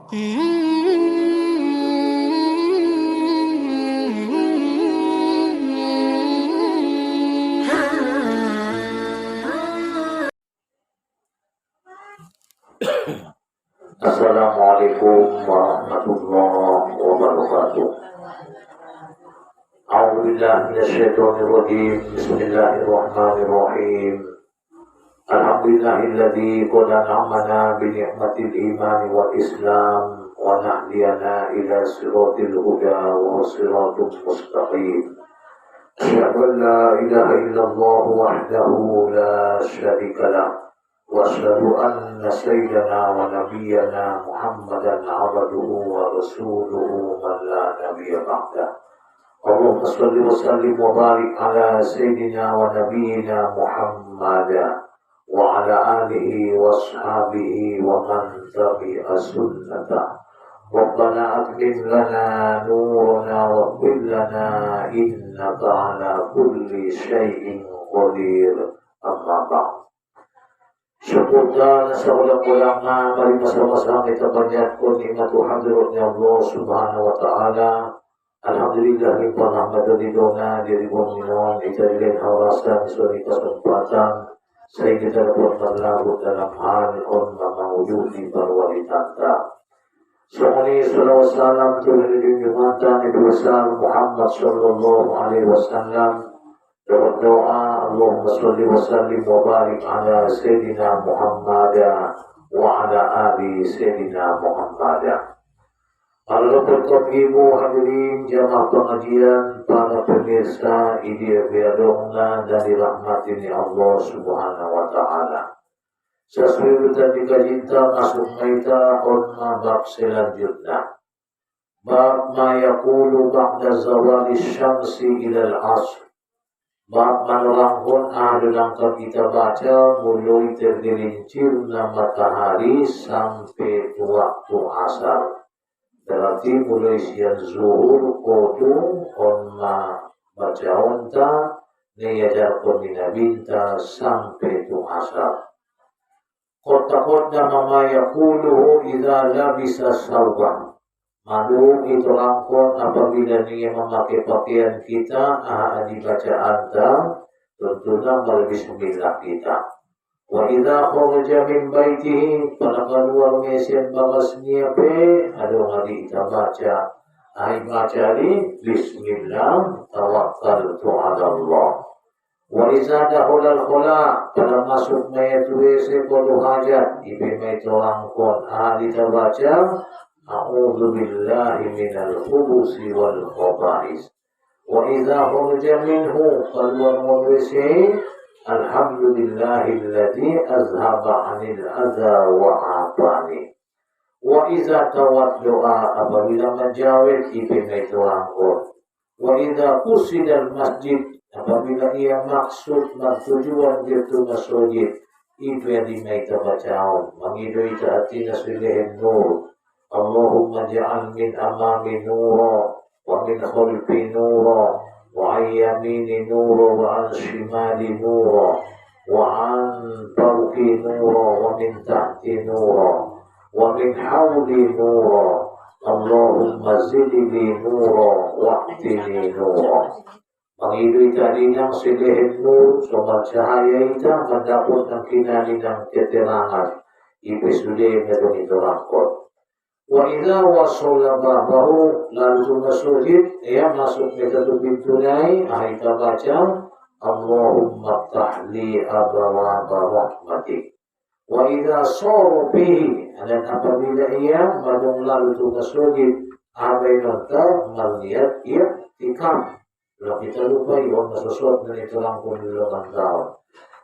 Assalamualaikum warahmatullahi wabarakatuh. A'udzubillahi minasyaitonirrajim. Bismillahirrahmanirrahim. Alhamdulillahilladzi qad an'amana bi ni'matil iman wal islam wa nahdiyana ila siratil huda wa siratul mustaqim. Asyhadu an la ilaha illallah wahdahu la syarika lah wa asyhadu anna sayyidana wa nabiyyana Muhammadan 'abduhu wa rasuluhu man la nabiyya ba'dah. Allahumma shalli wa sallim wa barik ala sayyidina wa nabiyyina Muhammadan wa ala alihi wa ashabihi wa man tabi'a sunnatah. Rabbana atmim lana nurana wa qul lana innaka ala kulli syai'in qadir. Amma ba'd. Syukur dan segala ulama, mari bersama-sama kita panjatkan nikmat hadiratnya Allah Subhanahu wa taala. Alhamdulillah limpah rahmat dan ridhonya dari mu'minun kita diberi hawasan suatu kesempatan sehingga kita dapat berlarut dalam hal mawujud di barwalitata. Sallallahu alaihi wasallam Tuhan Jumatan Nabi besar Muhammad sallallahu alaihi wasallam. Doa Allahumma sholli wa sallim wa barik ala sayyidina Muhammad wa ala ali sayyidina Muhammad. Allah ibu hadirin jamaah pengajian, para pemirsa Idea Biadongna dan dirahmati Allah Subhanahu wa taala. Sesuai kita dikajian masuk kita orma bab selanjutnya. Bab ma yaqulu ba'da zawali syamsi ila al-'asr. Bab menerangkan dalam kita baca mulai tergelincirnya matahari sampai waktu asar. Berarti mulai siang zuhur kodu onma baca onta neyajarkan binta sampai tu asar. Kota-kota mama yakuluhu idha labisa sawbah. Madu itu langkon apabila dia memakai pakaian kita dibaca anta tentunya melalui bismillah kita. Wa idza kharaja min baitihi pada keluar mesen bagasnya pe ada hari kita baca baca ni bismillah tawakkaltu ala Allah. Wa idza dakhala al-khala pada masuk mayat WC perlu hajat ibe mayat langkon kita baca a'udzu billahi minal khubusi wal khaba'is. Wa idza kharaja minhu keluar WC alhamdulillahilladzi azhaba 'anil adza wa 'afani. Wa idza tawadda'a apabila menjawab ibn itu angkor. Wa idza qusidal masjid apabila ia maksud tujuan itu masjid itu yang dimaita bacaan mengidoi ta'atina sulihin nur. Allahumma ja'al min amami nura wa min khalfi nura وعن يمين نورا وعن شمال نورا وعن فوقي نورا ومن تحتي نورا ومن حولي نورا اللهم زد لي نورا واهدني نورا. Mengidui tadinya silihin nur sobat cahaya itu mendapatkan kinani dan keterangan ibu sudah menjadi rakot. Wa idza wasala bahu lalu masjid ia masuk ke satu pintu lain kita baca Allahumma tahli abwaab rahmatik. Wa idza sara bihi dan apabila ia madung lalu tu masjid abainata melihat ia tikam. Kalau kita lupa ia sesuatu yang terangkum di dalam tahun.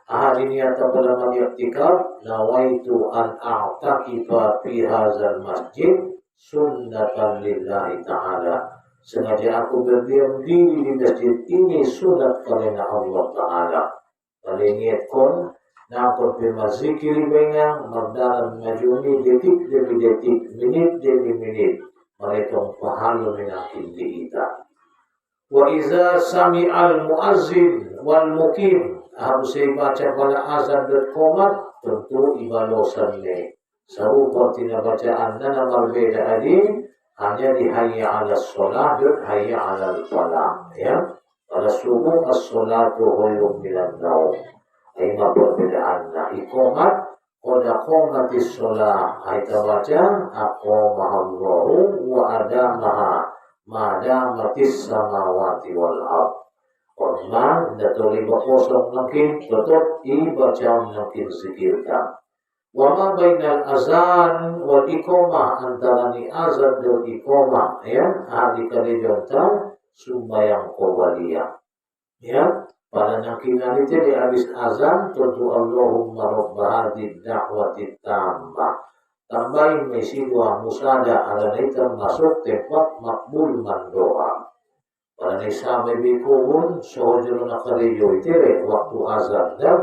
Ahad ini atau pada iktikaf nawaitu an a'takifa fi hadzal masjid sunnatan lillahi ta'ala. Sengaja aku berdiam diri di masjid ini sunat karena Allah Ta'ala. Kalau niatkan na aku berzikir banyak merdaran majuni detik demi detik, minit demi minit. Mereka pahala menakin kita. Wa iza sami'al muazzin wal muqim harus saya baca pada azan dan qomat tentu ibalosannya Serupa tina bacaan dan berbeda tadi hanya di hayya 'alas shalah dan hayya 'alal falah ya. Pada subuh as-salatu khairun minan naum. Ini perbedaan. Nah, iqamat qad qamatis shalah. Kita baca aqamahallahu wa adamaha ma damatis samawati wal ard. Orang datoli kosong mungkin tetap dibaca mungkin zikirkan. Wama bainal azan wal iqamah antara ni azan dan iqamah ya ahli kalijonta sumbayang qabaliyah ya pada nakinan itu di habis azan tentu Allahumma rabb hadhihi da'wati tammah tambahin misi doa musada ala ini termasuk tempat makbul mandoa pada nisa baby kubun sohojulun akarijo itu waktu azan dan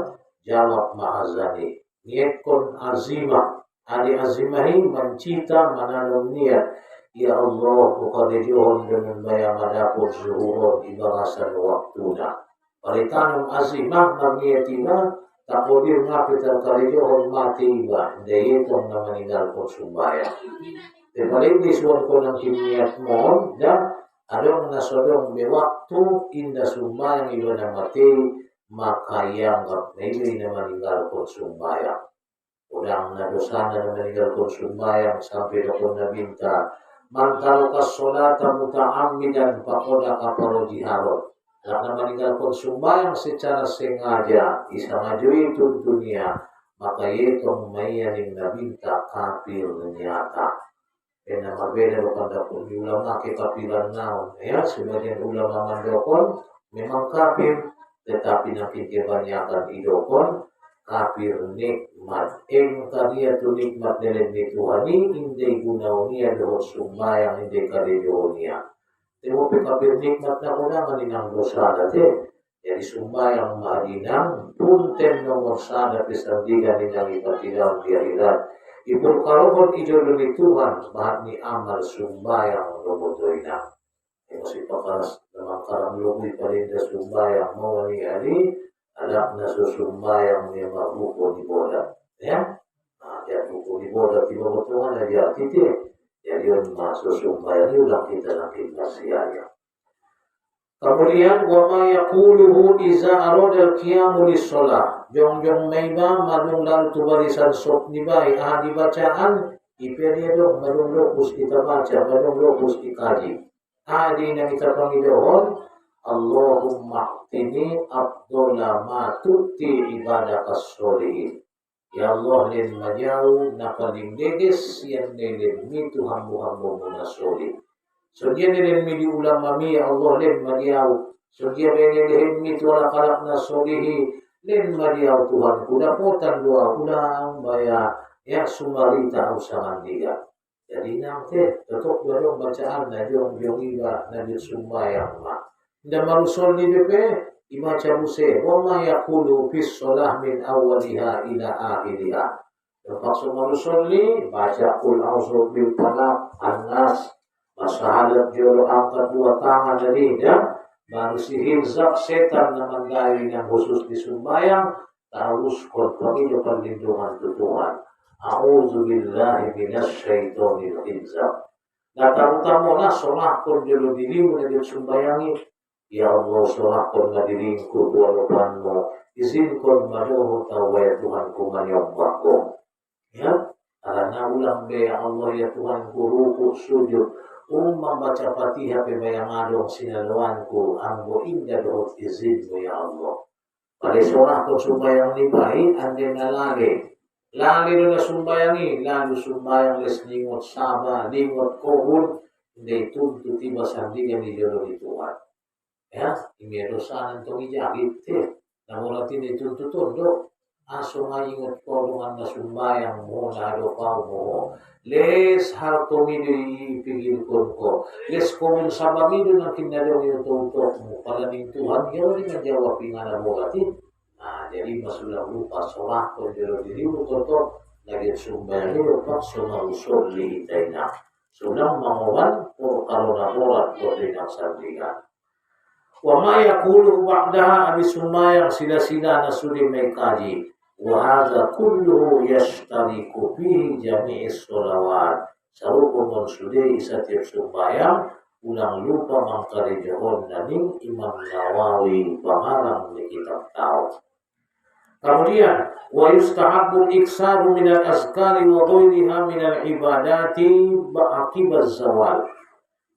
jawab ma'azani niatkan azimah ali azimahi mencita mananum niat ya Allah muqadijuhun dengan bayang adapur zuhurun ibarasan waktuna palitanum azimah maniatina takodir ngapital kalijuhun mati iba dayitong na meninggalkan sumbaya paling disuan ko ng kiniat mo dan adong nasodong bewaktu inda sumbayang iba na mati maka yang ini meninggalkan sumbayang. Udang na dosa na meninggalkan sumbayang sampai dokon na binta. Mantalukas solata muta'amidan pakoda kaparo jiharot. Karena meninggalkan sumbayang secara sengaja isangajui itu dunia maka itu mayanin na binta kafir nyata. Kena berbeda dokon dapur ulama ke kafiran naon ya sebagian ulama mandokon memang kafir tetapi nanti kebanyakan idokon kafir nikmat tadi itu nikmat dalam Tuhani indai gunaunia doh sumbayang indai kadejonia temu kafir nikmat na unangan inang dosa date jadi sumbayang madinang punten nomor sada pesandigan inang ipatilaw di akhirat ibul karobon idolun Tuhan bahat ni amal sumbayang robotoina masih pakaras dalam karam lumi palinda sumbayang mawani ali anak nasu sumbayang ni mabuko di boda ya ya buku di boda tiba betulan aja titik jadi on masuk sumbayang ni ulang kita nanti nasiaya kemudian wa ma yaquluhu iza arada al-qiyamu lis-shalah jong-jong maiba madung lalu tu barisan sok ni bai ahli bacaan iperia dong madung lokus kita baca madung lokus dikaji Adi na kita Panginoon, Allahumma tini abdullah ma tuti ibadah kasolihin. Ya Allah len majau na palingdeges yang nelen mi Tuhan hambu munasoli. So dia nelen mi di ulama mi ya Allah len majau. So dia nelen mi Tuhan kalak nasolihi len majau Tuhan kuda potan doa ulang baya ya sumarita usahan dia. Jadi nanti tetap dorong bacaan najong iba najong sumbayang ma. Nda marusol ni depe ibaca buse wa ma yaqulu fis shalah min awwaliha ila akhiriha. Terpaksa marusol ni baca qul a'udzu bil falaq annas masahadat jolo angkat dua tangan dari dan baru sihir zak setan na mandai yang khusus di sumbayang terus korbangi perlindungan Tuhan. A'udzu billahi minasyaitonir rajim. Nah, tamu-tamu lah sholat kon jelo dirimu na sumbayangi. Ya Allah sholat kon na diringku walaupun izin kon madoho tawaya Tuhanku manyombako. Ya, karena ulang be ya Allah ya Tuhanku ruku sujud. Membaca Fatihah pe bayang adong sinalwanku anggo indah dohot izinmu ya Allah. Pada sholat kon sumbayang ni baik ande nalage. Lali na sumbayangi, lalu sumbayang les lingot saba, lingot kohun, hindi tuntu tiba sandigan ni Jolo di Tuhan. Ya, ini dosa nantong ijagit namun natin tuntu tondo, aso nga ingot kolongan na sumbayang mo, na adopaw mo, les hartomido ipigil ko, les komun sabamido ng kinalong yung tuntok mo, palaning Tuhan, yun rin ang jawabin nga na mo natin. Nah, jadi masulah lupa sholat kalau dirimu kotor lagi sumbayang itu paksa usul lihitaina sunang mangowan kalau naborat berdina sandingan wa ma yaqulu ba'daha abi sumbayang sila-sila nasuli may kaji wa hadza kulluhu yashtariku fihi jami'is sholawat. Sarupun sude setiap sembahyang ulang lupa mangkari johon naning Imam Nawawi pengarang di kitab Tauhid. Kemudian wa yustahabbu iksaru minal azkari wa ghairiha minal ibadati ba'aqibaz zawal.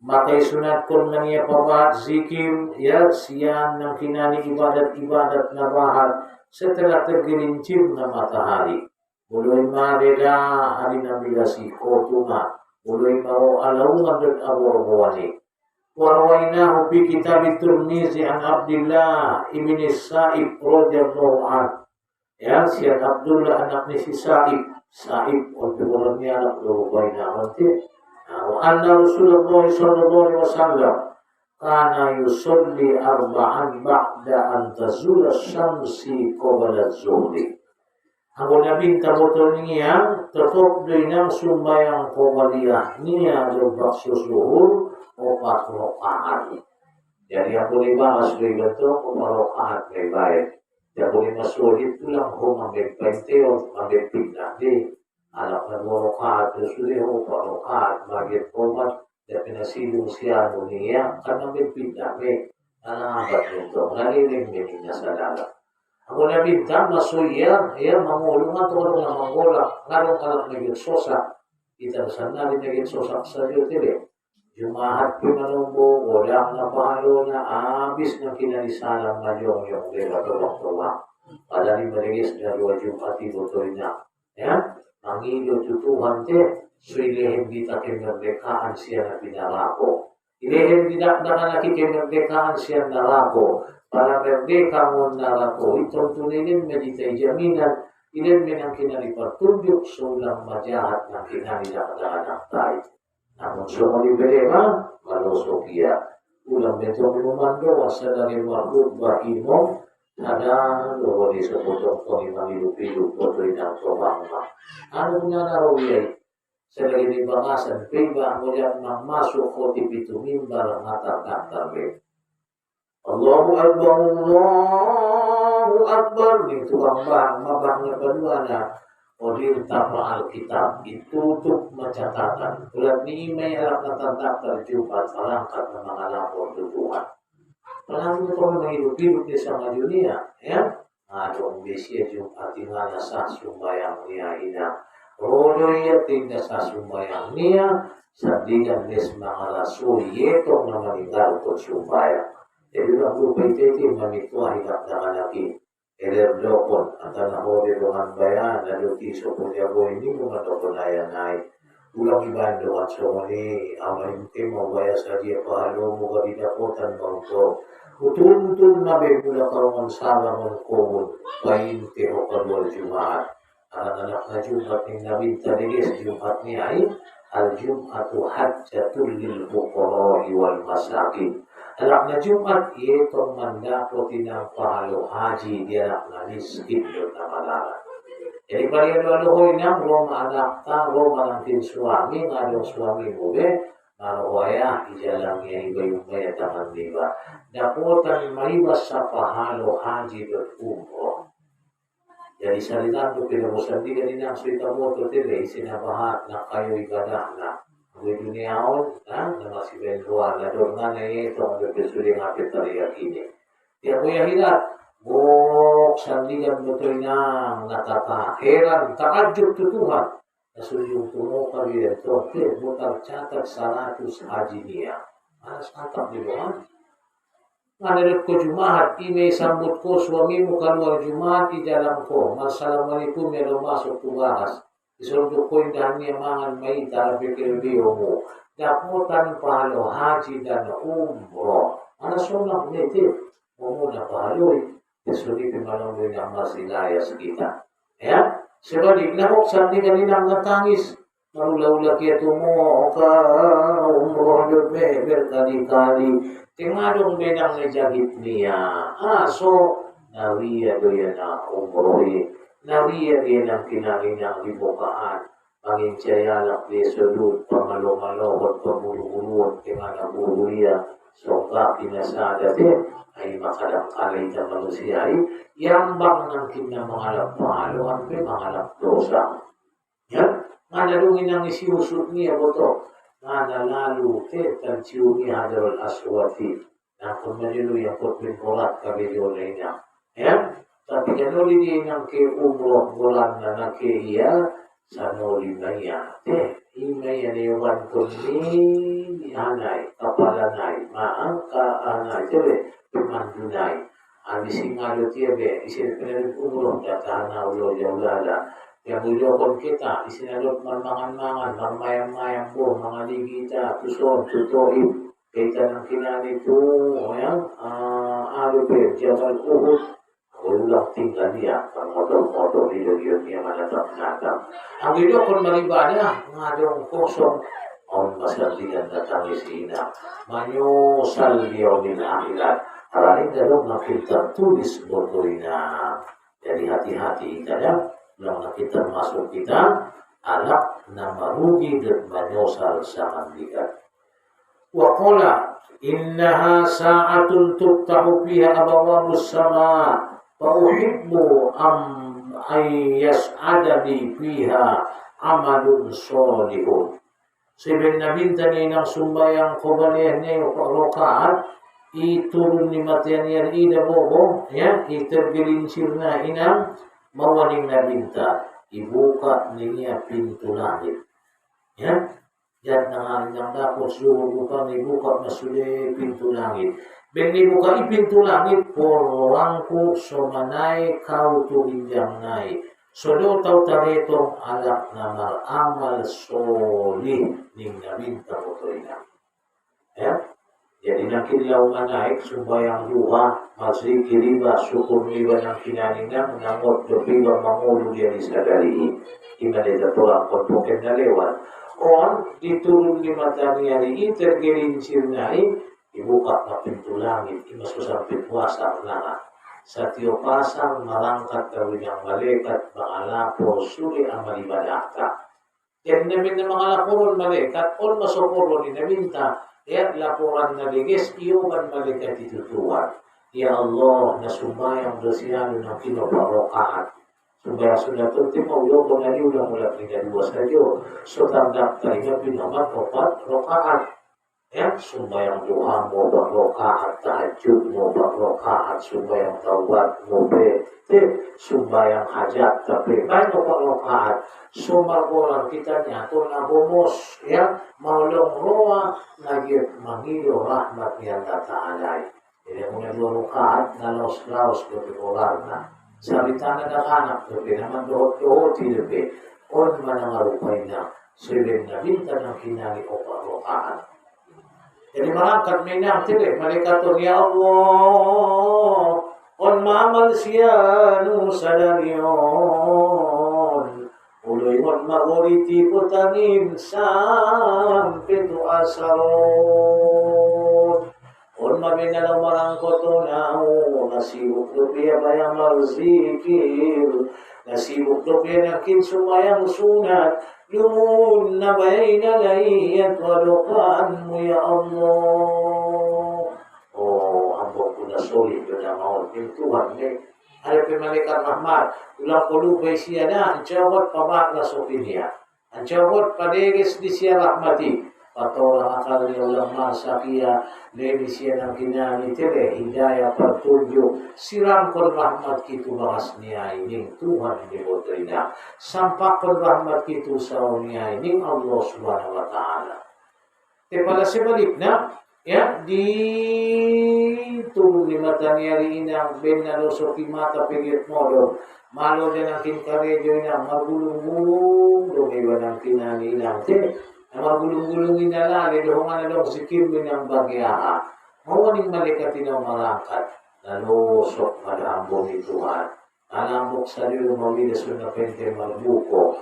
Maka sunatkan mania pabat zikir ya siang nang kinani ibadat-ibadat nabahat setelah tergelincir na matahari. Mulai mareda hari nabigasi kotuma mulai mau alaungan dan aborwani. Warwainahu fi kitab Tirmizi an Abdullah ibn Sa'ib radhiyallahu anhu. Ya, si Abdullah anak ni si Sa'ib untuk orangnya anak berwaina nanti. Wa anna Rasulullah sallallahu alaihi wasallam kana yusalli arba'an ba'da an tazula syamsi qabla az-zuhri. Ang Nabi tabotol niya tetap dinang sumbayang qabliyah niya lebak susuhur 4 rakaat. Jadi aku dibahas begitu 4 rakaat baik. Ya boleh masuk itu lang ho mabel penteo mabel pindah anak na 2 rakaat sudah 4 rakaat bagit pomat ya pinasilong siya niya kan mabel pindah abat nito naliling niya sa dagat. Ako na bintang masuya, mangulong at tulong na mangulak, ngarong kalak naging sosa, kita sana rin naging sosa sa YouTube. Jumahat pinalumbo, walang napahalo na abis ng kinalisalang malyong yung dera tuwak-tuwak. Padaling maligis na 2 Jumat ibutoy na. Yan, ang ilo tutuhan te, so ilihim kita kimerdekaan siya na pinarako. Ilihim kita na nakikimerdekaan siya na rako. Para merdeka mo narako, itong tunilin meditay jaminan, ilin minang kinalipatunjuk sulang majahat ng kinalilakadaanak tayo. Namun sumali berema, malusok iya. Ulang beto minumando, wasa dari makhluk bahimo, ada lori sepotong koni mangilupiluk potoy ng tobangma. Ano nga narawiyay? Sa lagi ni bangasan, piba ang ulit ng masuk ko tipitumimbar ang atak-atak. Allahu Akbar, Allahu Akbar. Itu mabangnya kedua na Odil tapa Alkitab ditutup mencatatan. Bulan ni may alam na tanda terjubat perangkat na mga lapor tutuhan. Palang ito may hidup-hidup di sa dunia. Ya? Adong bisya Jumat tinggal sa sumbayang niya ina. Rodo iya tinggal sa sumbayang niya. Sandigan des mga rasul yetong na meninggal ko sumbayang. Jadi aku PTT mamituah hidup dengan lagi. Eler dokon antara hori dengan bayan lalu tiso punya boy ini mengadopon ayah naik. Ulang iban dengan somoni amain mau bayar saja pahalo muka didapotan bangko. Utul nabe mula karongan sama mengkomun bayin teho kedua Jumat. Anak-anak na Jumat yang nabi tadi Jumat ni ay al-Jum'atu hajjatul lil fuqara wal masakin. Anak na Jumat, itong mandato tinang pahalo haji dia na miskin doon na malala. Jadi pariyan-luhoy nang Roma anak ta, Roma ng suami, nga yung suami mo maruwaya, ijalang niya iba yung kaya taman diba. Daputan maibas sa pahalo haji doon umro. Jadi salitan to pinamusan di ganina ang suita mo to tila, isinabahat na kayo ibadah na. Di duniaon, na masih bentuan, na doon nga na ito, ang nagpisuling apit na riyak ini. Kaya kuya hilat, buk, sandigan mo ito'y nang natataheran, takadjub tutuhan. Nasulyong tumukar yun ito, mutar catat 100 haji niya. Alas atap di doon. Nganalit ko Jumahat, imay sambut ko, suami mo kaluar Jumahat, ijalang ko, Assalamualaikum, meron masuk tubaras. Isuldo ko yung dahil niya mangan may tarapikiliyo mo. Daputan pahalo haji dan umro. Ano sunang niti? Muna pahaloy. Isuli pimalong mo yung masilayas kita. Ya? Sebalik na kok sandi kaninang natangis. Marula-ula kaya tumo ka umro yun berkali-kali. Tingadong benang najagit niya. So, nawiya doon na umro Nawiya din ang kinalinang libukaan, manginsyayalak di sulod, pamalo-malo at pamulungunuan, kaya nabuhuya, so ka pinasada din, ay makadang-kalay na manusia yambang ng kinamangalap mahalo ang mangalap dosa. Yan, nga nalungin ang isiusot niya boto, nga nalalo tan siuni hadarul aswati, na kung nalilo yung kutmin-kurat kabilo na niya. Yan, tapi kanuli din ang kiumro bulan na nakiya sa noli na yan. Imay aniwan ko ni anay, kapalanay, maangka anay, tibe, pimandunay. Ang isingalo tibe, isinipinalip umurong datana ulo yaulala. Kaya bulokon kita, isinalot marmangan-mangan, marmayang-mayang po, mga ligita, tuson, tutohib, kita ng kinanito, ayan, alupe, jabal uhud, ulang tinggal niya, ang motor-motor nilagyan niya manatap-natap. Ang ilokon maribada, nga dong kosong, ang masaldigan na tangisina, manyosal niyo nila akhirat, haraling dalong nakita tulis bordoy na, jadi hati-hati kita ya, nang nakita masuk kita, anak na marugi dan manyosal sa mandikat. Waqala, innaha sa'atun tuftahu fiha abawabus sama, Fauhibbu ay yas'adani fiha amalun solihun. Sabihin na bintani ng sumbayang kubalih niya yung rokaat, iturun ni matiyan yan ina bobo, yan, itergilinsir na inang mawaling na binta, ibuka niya pintu langit. Yan, yan na nga niyang dapos yung upang ibuka na suli pintu langit. Bengi buka ipintu langit porwangku somanay kau tulinjang nai. Sodo tau taretong alak na maramal solih ning nabinta motorina. Ya, jadi nakilaw naik sumbayang luha masri kiriba syukur liba ng kinaninang nangot dopiba mangulo dia disadari. Imanita tulang konpoken na lewat. On diturun di mata niya ni tergelincir nai. Ibuka na pintu langit, imasusang pitwasa na sa tiyo pasang malangkat gawin ang malaikat, mga lapor, suli ang malibadaka. Yan namin na mga laporon malaikat, on masoporon ni naminta, yan laporan na ligis, iyoman malaikat itutuhan. Ya Allah, nasumbayang dosiyano ng kinoparokaat. Sumbayang sunatun, timaw yoko na niulang ulat ni Daliwa sa Diyo. So tanggap tayo pinamat opat rokaat. Ya, sumbayang duha mo, rokaat, tahajud mo, rokaat, sumbayang tawad mo, sumbayang hajat, tapi paano pa rokaat? Sumagoran kita niya, ito na bumos, ya, maulong roa, nagit mangilo rahmat niya tataalay. Jadi muna dua rokaat, na laos-laos, kapitular na. Salita na nakanak, tapi naman doot-doot, hindi, on manangarupay na, sibig na binta ng kinali o rokaat. Jadi merangkat minang tile, mereka tuh ya Allah, on mamal sianu sadarion, uloy on magoriti putanin sampai tu asaron, on mabinalaw marangkot to nao, nasibuk lupiya bayang marzikir, nasibuk lupiya nakin sumayang sunat, Lumun na bayna layat wadukaan mo ya Allah. Oh, ambok ko na sulit yun ang mga pintuhan ni. Alam ko malaikat rahmat, ulang kulubay siya na, ang tiyawat pabak na sopinya. Ang tiyawat padeges di siya rahmati. Patorang akal niya ulang masakiya, leni siya ng kinanitire, hidayah pagtulyo, siram kon rahmat kitu bahas niya, ining Tuhan ni Botrina. Sampak kon rahmat kitu sa niya, ining Allah subhanahu wa ta'ala. Te pala sebalik na, ya, di turun ni mata niya rin ang ben na losoki mata pigit modo, malo din ang kinkaredyo na magulong-gulong, dumiba ng kinanilang te, na magulong-gulongin na lang, iluhungan na lang si Kirwin ng bagyaha. Mawaning malikatin ang malangkat, nalusok malambong ni Tuhan. Nalambok sa liyo mamilas na pente magbuko.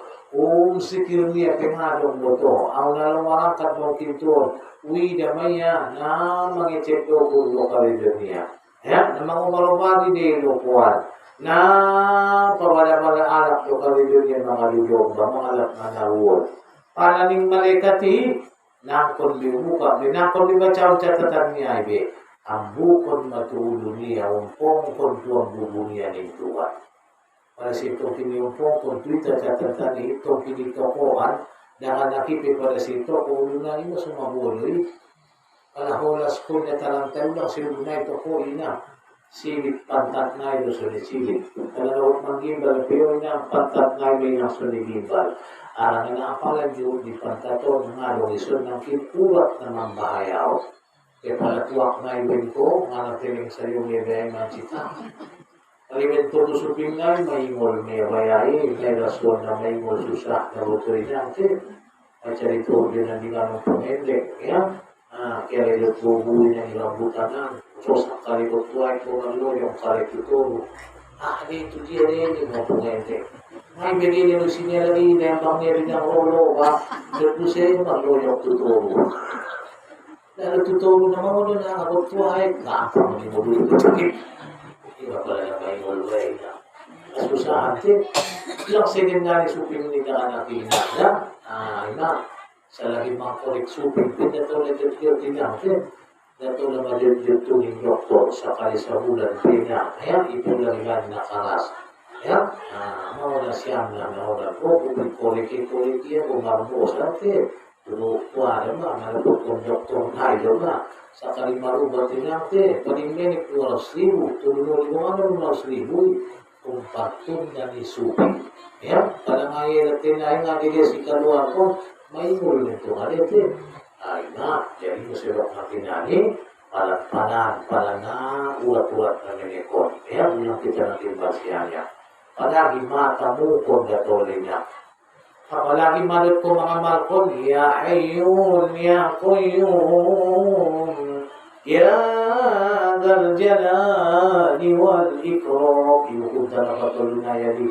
Si Kirwin pingadong mo to, ang nalamalangkat mong kintuon, uwi damaya na mangicip do kulo kalidyo niya. Na mga umarumari ni Ilupuan, na pawala-wala alak do kalidyo niya mga lulog, mga alak na naruon. Palaning malaikati, nangkon limuka, nangkon liba caw catatan niya ibe. ambukon matuulunia umpong tuang bubunia ni Tuhan. Pada situ kini umpong Twitter catatan itu kini tokoan dengan nakipi pada situ uluna ini semua boleh. Kalau holas ko na talang-talang lang silunay toko ina silip pantat na ito sa silip. Kalau manggimbal pero na pantat na may nang sunigimbal. Arang na apalan di pantaton nga isun ng kinulat na mambahayaw. Kaya palatuak na ibig ko, nga natiling sa iyong ibig ng cita. Alimen to suping na, may ingol may bayay, may rason na may ingol susah na butoy natin. At sarito din ang di ka nung pumende. Kaya ito bubuhin ng ilang butanan. So sa kalikot tuway ko ng yung kalikot dito dia rin yung mga pumende. May binili nung sinyalari na yung pangyari ng rolo, dito siya yung magloyong tuturo. Lalu tutulong naman mo doon na ako tuway, nakapang mo doon ito. Iba pala na may mulway na. Asusahan din. Ilang second nga ni suping ni nakin na. Ina. Sa lagi mga korek suping. Dato na dito natin. Dato na madyo tuning doktor sa kalisa bulan. Kaya ito lang yan nakaras. Mawala siyang na mawala po. Korek yan. Umarmo sa atin. Kuha naman, malapot kong doktor tayo na. Sa kalimarubat natin, paningmenik 200,000, tulunod mo ano 200,000, kung patong na ni Suki. Palangay natin ay nga nila si kaluan ko, may muli nito nga natin. Ay na, jadi mo sila natin nani, palan na, ulat-ulat na minikon. Ulang kita natin basiyanya. Palagi mata mo kung gatolin niya. Apalagi manut ko mga malkon, ya Hayyun, ya Qayyum, ya Dzal Jalali wal Ikram. Iukunta na patulunaya di.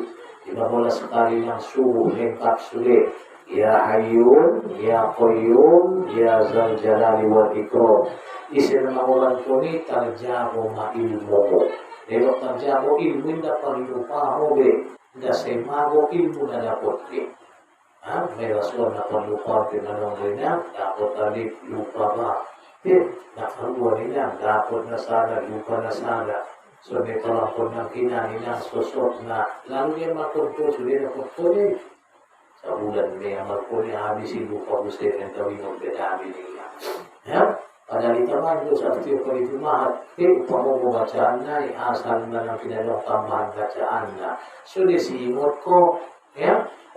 Iba mula sekali ng suhu, lengkap sulit. Ya Hayyun, ya Qayyum, ya Dzal Jalali wal Ikram. Isin na ulan ko ni, tarjamo mailmo mo. Pero tarjamo ilmo na parilupa mo be. Dasay mago ilmo na dapat be. May rason na panlupa pinanong niya, dapat alip lupa ba? Nakaluwa niya, dapat na sana, lupa na sana. So may kalangkon ng kinanin ng sosot na, lalo niya makonto, sulit na konto sa ulan niya, magpuli, habis si lupa gusto yung gawin ng bedami niya. Padalita man doon sa tiyo ko ito mahat, upang mo bacaan na, asal na ng pinanong tambahan bacaan na. So desimot ko,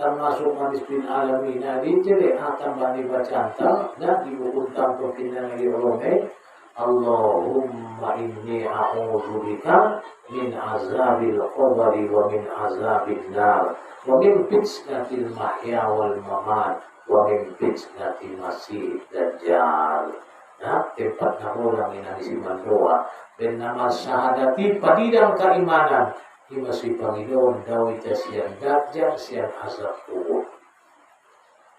termasuk manis bin alamin dicere akan bani bacanta dan dibukuntang perpindangan di olome Allahumma inni a'udzubika min azabil qabri wa min azabil nar wa min fitnatil mahya wal mamat wa min fitnatil masih dajjal. Tempat namulang inanisiman doa dan nama syahadati padidang keimanan masih Panginoon daw ita siyang dajjal, siyang azab kubur.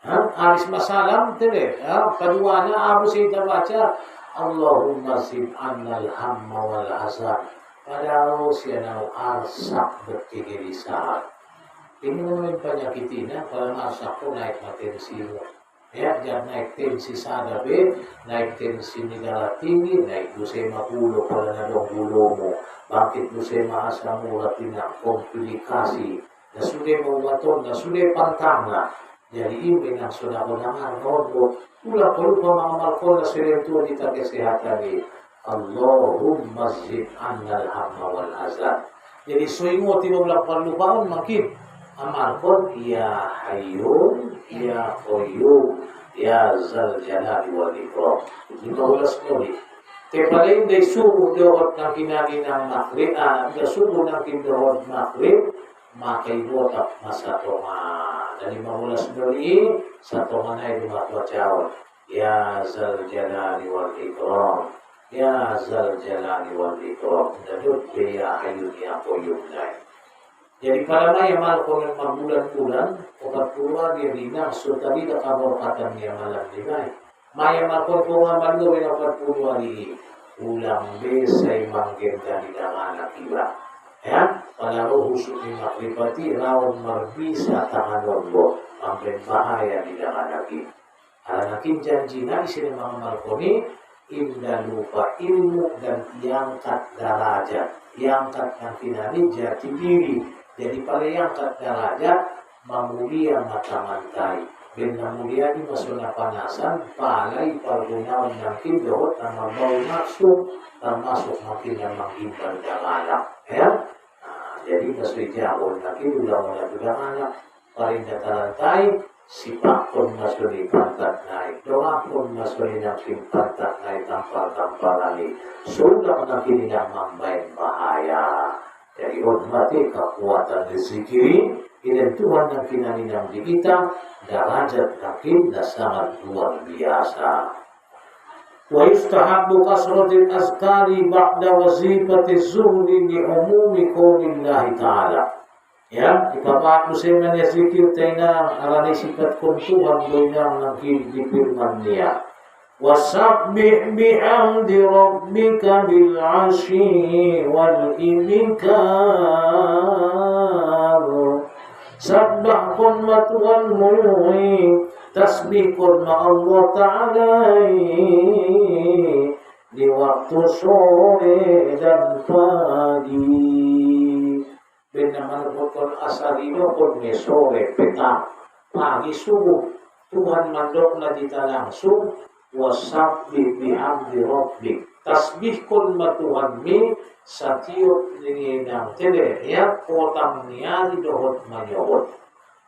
Alis masalam tele, kedua na Abu Sa'id baca Allahumma sib annal hamma wal hazan. Padahal siya na arsak berkegelisahan. Ini naman panyakitin kalau arsak ko naik tensi mo. Jangan naik tensi sadabe, naik tensi negara tinggi, naik 250 pala na dong ulo mo. Bakit mo siya maasa mula tinang komplikasi na sulit mo waton, na sulit pantanga. Jadi ini yang sudah mendengar nono. Pula perlu mga malkon na sila ito kita kesehatan ni Allahumma zid annal hamma wal hazan. Jadi suingo tinulang panlupaon makin amalkon ya Hayyun, ya Qayyum, ya Dzal Jalali wal Ikram. Ito ulas ko ni. Kepalain day subuh dohot ng kinaginang makrib, subuh ng kindohot makrib, makaibotak masatonga. Dari mamulas doli, satonga na dumatwatsaon. Ya Dzal Jalali wal Ikram, ya Dzal Jalali wal Ikram. Dadot ya Hayyun ya Qayyum na. Jadi para may amal ko ng magbulan-bulan, o kapuluan niya rinang, so tabi na kaborkatan niya malam nilay. May amal ko nga maluwi ng kapuluan niya. Ulang besay manggenda di tangan iba. Palaro husuk ni makripati rawan marbisa tangan lombo. Ang bahaya di tangan iba. Alanakin janji na isin mga malkoni, indah lupa ilmu dan diangkat derajat. Diangkat yang finali jati diri. Jadi pada angkat derajat memulia mata mantai. Benda mulia di maksudnya panasan, palai pergunawan yang kindohot nama bau nafsu, termasuk makin yang menghindar jangan ya. Jadi maksudnya jauh lagi ulang-ulang juga anak paling dataran tai sifat pun masuk pantat naik, doa pun masuk yang pantat naik tanpa lagi sudah makin yang membaik bahaya. Jadi hormati kekuatan rezeki dan Tuhan yang kinani yang di kita derajat makin sangat luar biasa. Wa yustahabbu kasratul azkari ba'da wazifati zuhri li umumi qaulillahi ta'ala. Ya, ipapaat musim yang zikir taina arani sifat kun Tuhan doyang nang di firman Dia. Wasabbih bihamdi rabbika bil 'ashyi wal ibkar. Sabbah kun matuan mului tasbih kun ma Allah Ta'ala di waktu sore dan pagi. Benda manapun asal itu pun sore petang pagi subuh Tuhan mandokna kita langsung. Wasabbih bihamdi rabbik tasbih kun ma Tuhan mi satiup ninginang tele ya potang niari dohot manyohot.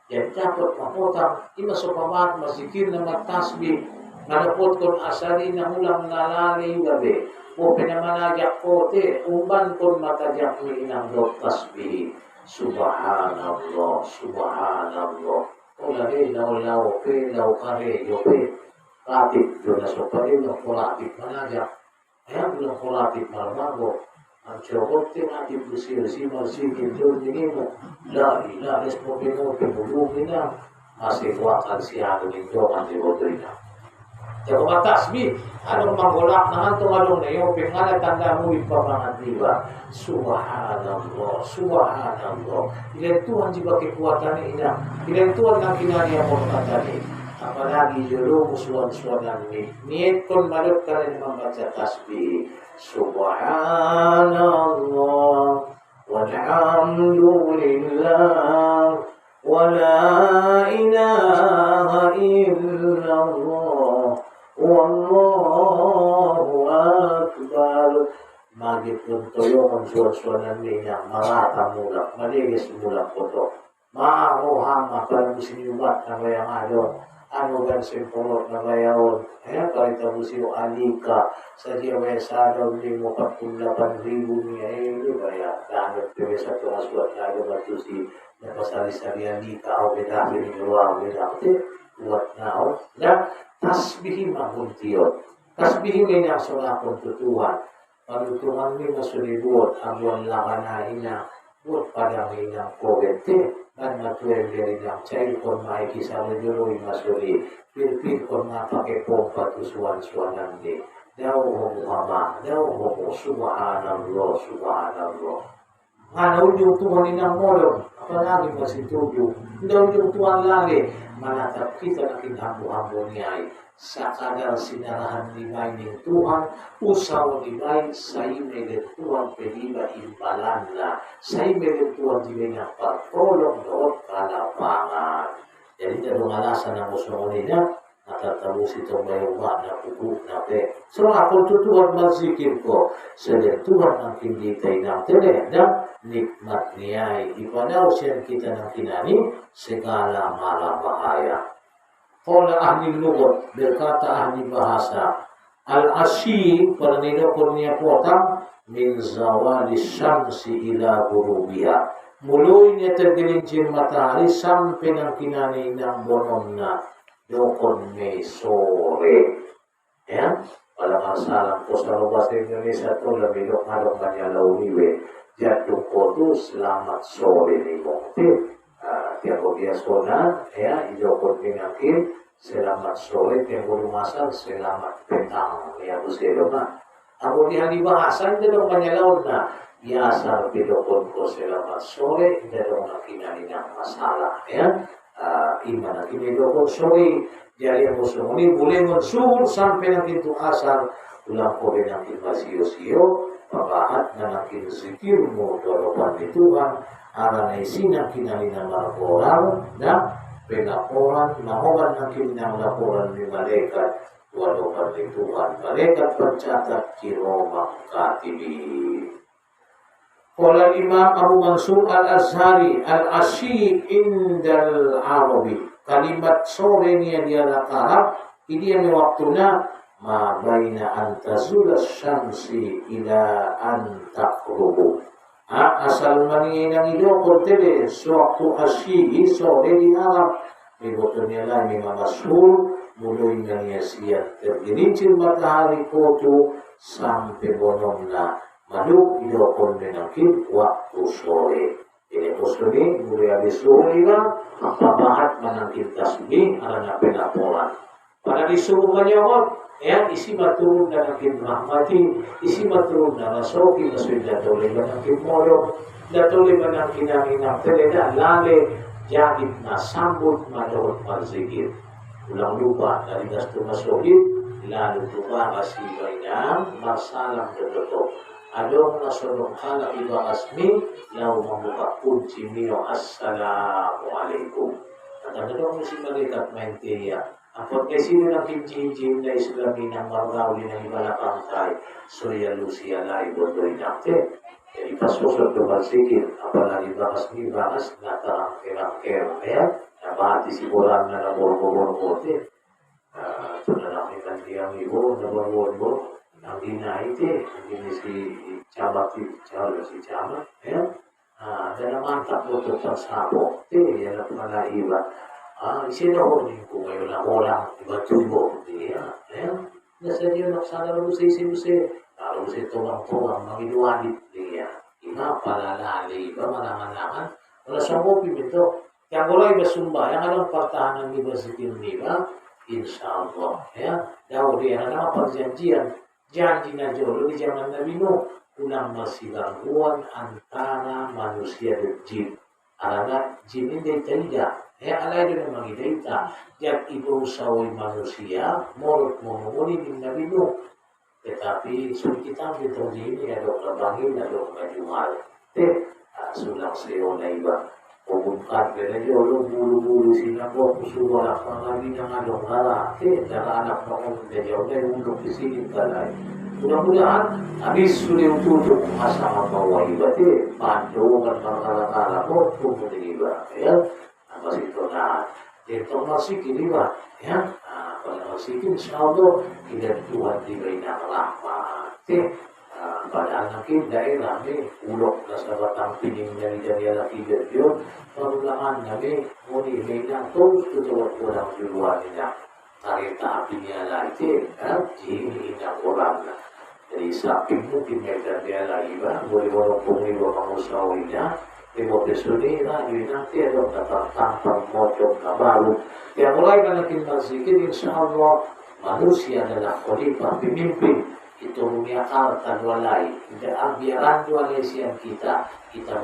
Jadi dapat mapotang ima sopamat masikir na matasbih nalapot kun asali na ulang nalali gabi o pinamanajak kote umban kun matajak mi inang dot tasbih. Subhanallah subhanallah o lagi lau pe lau kare yo pe Latif, doon na soparin ng kolatif manajak. Kaya bilang kolatif malamago. Ang chokote natin busir-si marsikil doon din mo. Lahi-lahis mo pinulungin na. Masih wakal siya ng ito ang tibotoy na. Kaya kung matasbi, anong manggulak na itong anong na iyo, pingalat tanda mo ipamangan diba? Subhanallah, subhanallah. Ilan Tuhan jiba kekuatan ina. Ilan Tuhan ang kinaniya mo katani. Apalagi juru musuhan-musuhan ini niat kon malut kalian membaca tasbih subhanallah walhamdulillah wa la ilaha illallah wallahu akbar. Magit pun toyo musuhan-musuhan ini yang marata mulak maligis mulak kotor maaruhama kalau musinyubat na bayang adon ano gan simpulot na bayaon. Kaya kahit musio alika sa diya sa daw ni mo 48,000 niya di baya danot pero sa tuwas wat na do si napasali-sali alika o bedahin ni luwa bedate wat na o na tasbih mahuntiot. Tasbih ni na sa akong tutuhan. Panutuhan ni masulibot ang wala na ina buat pada minang kogete dan matuwe dari yang cair kon mai kisah menjurui masuri pilpil kon pakai pompa tusuan-suan nanti jauh Muhammad jauh subhanallah subhanallah mana ujung Tuhan inang modon apalagi masih tujuh tidak ujung Tuhan lagi menatap kita nakin hambu-hambu niai sakadar sinarahan dimaining Tuhan usaha dimain saya medet Tuhan pediba imbalanlah saya medet Tuhan dimaining pertolong doot kalapangan. Jadi tidak alasan ang usungunina natatabu si tumayuba na kuku na pe so ako tutuhan marzikir ko sa Tuhan ang hindi tayo ng tele na nikmat niya'y ipanaw siya kita ng kinani segala mala bahaya. Qala ahli lugat berkata ahli bahasa al-asyi pada nilokor niya potang min zawali syamsi ila gurubiha muluy niya tergelincir matahari sampai ng kinani ng bonom na dokon may sore ya pada masalah ko sa bahasa Indonesia to labidok ngalong kanya launiwe jatuh kotu selamat sore ni mokti tiap biasona ya idokon pinakin selamat sore tiap masal selamat petang ya buselo na ako di hali bahasan dito kanya laon na biasa bidokon ko selamat sore dito nakinani ng masalah ya iman natin idokon sore jadi ang gusto mo ni boleh mensuhur sampai ng pintu asal ulang ko rin ang kinasiyo-siyo, pabahat na nakin zikir mo, doropan ni Tuhan, aran ay sinang kinali ng mga orang, na pinaporan, mahoban ng kinang laporan ni malaikat, doropan ni Tuhan, malaikat pagcatat, kiromang katibi. Qala Imam Abu Mansur Al-Azhari Al-Ashi Indal Arabi, kalimat sore niya dia Arab, ini yang waktuna ma baina an tazula syamsi ila an taqrubu. Asal mani nang ido kortele sewaktu asyi sore di Arab sebetulnya lah Imam Mansur mulai nang siang tergelincir matahari kotu sampai bonongna madu ido kondenakin waktu sore. Ini posoni mulai habis sore lah papahat manangkin tasbih alana penaporan. Pada disuruh menyawab, ya isi maturun dan akin rahmati, isi maturun dan asoki masuk datole dan akin moyo, datole dan akin aminam tereda lale jadid na sambut madorot marzikir. Ulang lupa dari dastu masohid, lalu lupa masih banyak masalah tertutup. Adong nasodong kala iba asmi, lau membuka kunci mio assalamualaikum. Kadang-kadang mesti malaikat main tiya. Apot kasi mo ng kimjim na islami ng marrawli ng ibalakang tayo, surya lucia la ibodoy natin. Jadi pasosok do bersikir, apalagi bahas natarang kerang-kerang ya, nabati si boran na nabor-bor-bor te. Namin nandiang ibo, nabor-bor-bor, ang dinaite, hindi si camat, ya. Dan mantap mo ito sa sapo, yan ang mga iba. Isinahonin ko ngayon ang orang, iba tubo, ya. Nasa niyo naksana mo sa isi-isi, lalo sa tuwang-tuwang, magiluwanit, ya. Iba, palalali, iba, manangan-nangan, wala siyang kopim ito. Kaya wala iba sumba, yung anong partahan ng iba sa tinuniba, inshallah, ya. Daw dia na pagjanjian, janji na jolo di zaman Nabi Nuh, ulang masih gangguan antara manusia dan jin. Alana jin ini tidak, alay din ang magidita. Diyan ibu saway manusia, morot mumuli din Nabi Nuh. Tetapi sulit kita beritahu ini ada kabangin, ada majumal. Sulang sayo na iba. Pagungkat ka na yun, bulu-bulu sinabot, suwala ka nga din ang anong hara. Dara anak mo kong ganyan, na yung ulong isilip ka na. Mudah-mudahan, habis sudah tutup masama bawa iba, pandukan pangkala-kala mo, tutup iba. Masih itu na, ito masikin iba. Pada masikin, insyaAllah, kita Tuhan diberi ng rahmat. Pada anak daerah ni ulok na sa batang pining dari anak ibat yun, parulangan namin, muni na terus tutuwat ko ng juluan niya. Tarita api niya na iti, jini na kolam na. Jadi saking mo, pinagdan niya na iba, muli-mulong pumiwa ang usawin niya, Imo pesunira, yun natin, natatapang motyong na baru. Kaya mulai ka natin masikid, insyaAllah, manusia adalah khalifah, pemimpin. Itu rumiakal tanwalay. Hindi ang biaran dualay siyang kita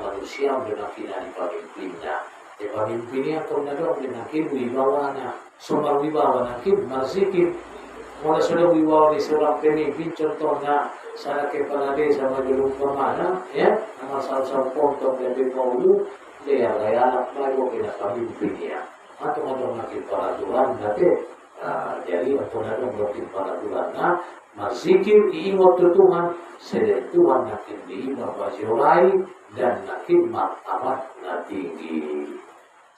manusia ang binakina ni pamimpinnya. Pamimpinnya kung na doon, binakin, wibawa na. Sumar wibawa na, masikid. Mula sudah wibawa ni seorang pemimpin, contoh na sana ke palade sa magulong pamana, ang masal-sal pontong lebih maulu, dia kaya anak bago pinapamimpin niya. At tumadong natin paraturan natin. Jadi untuk nadong natin paraturan na marzikir iingot to Tuhan, selain Tuhan natin diibabasyoray dan natin martabat na tinggi.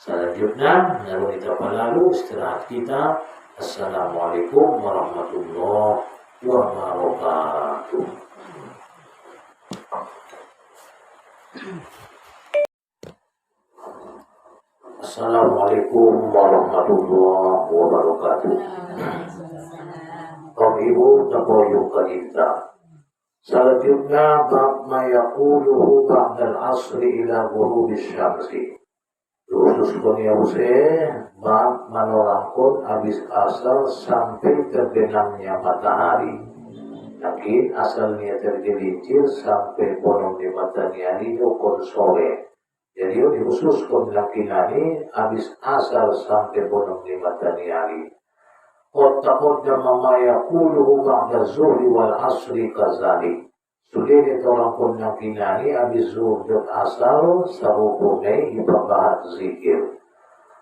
Selanjutnya, lalu kita palalu istirahat kita. Assalamualaikum warahmatullahi wabarakatuh. Assalamualaikum warahmatullahi wabarakatuh. Kaum ibu tapoyukan kita. Selanjutnya bab ma yaquluhu ba'dal asri ila ghurubis syamsi. Khusus dunia usia bab menorangkun habis asal sampai terbenamnya matahari. Yakin asalnya tergelincir sampai bolong di matahari ukun sore. Jadi dikhususkan laki-laki habis asal sampai bolong di matahari. qad taqaddama ma yaquluhu ba'da zuhri wal asri kazalik. Sudah ditolong yang kinani abis zuhur dan asar sarukunai ibabat zikir.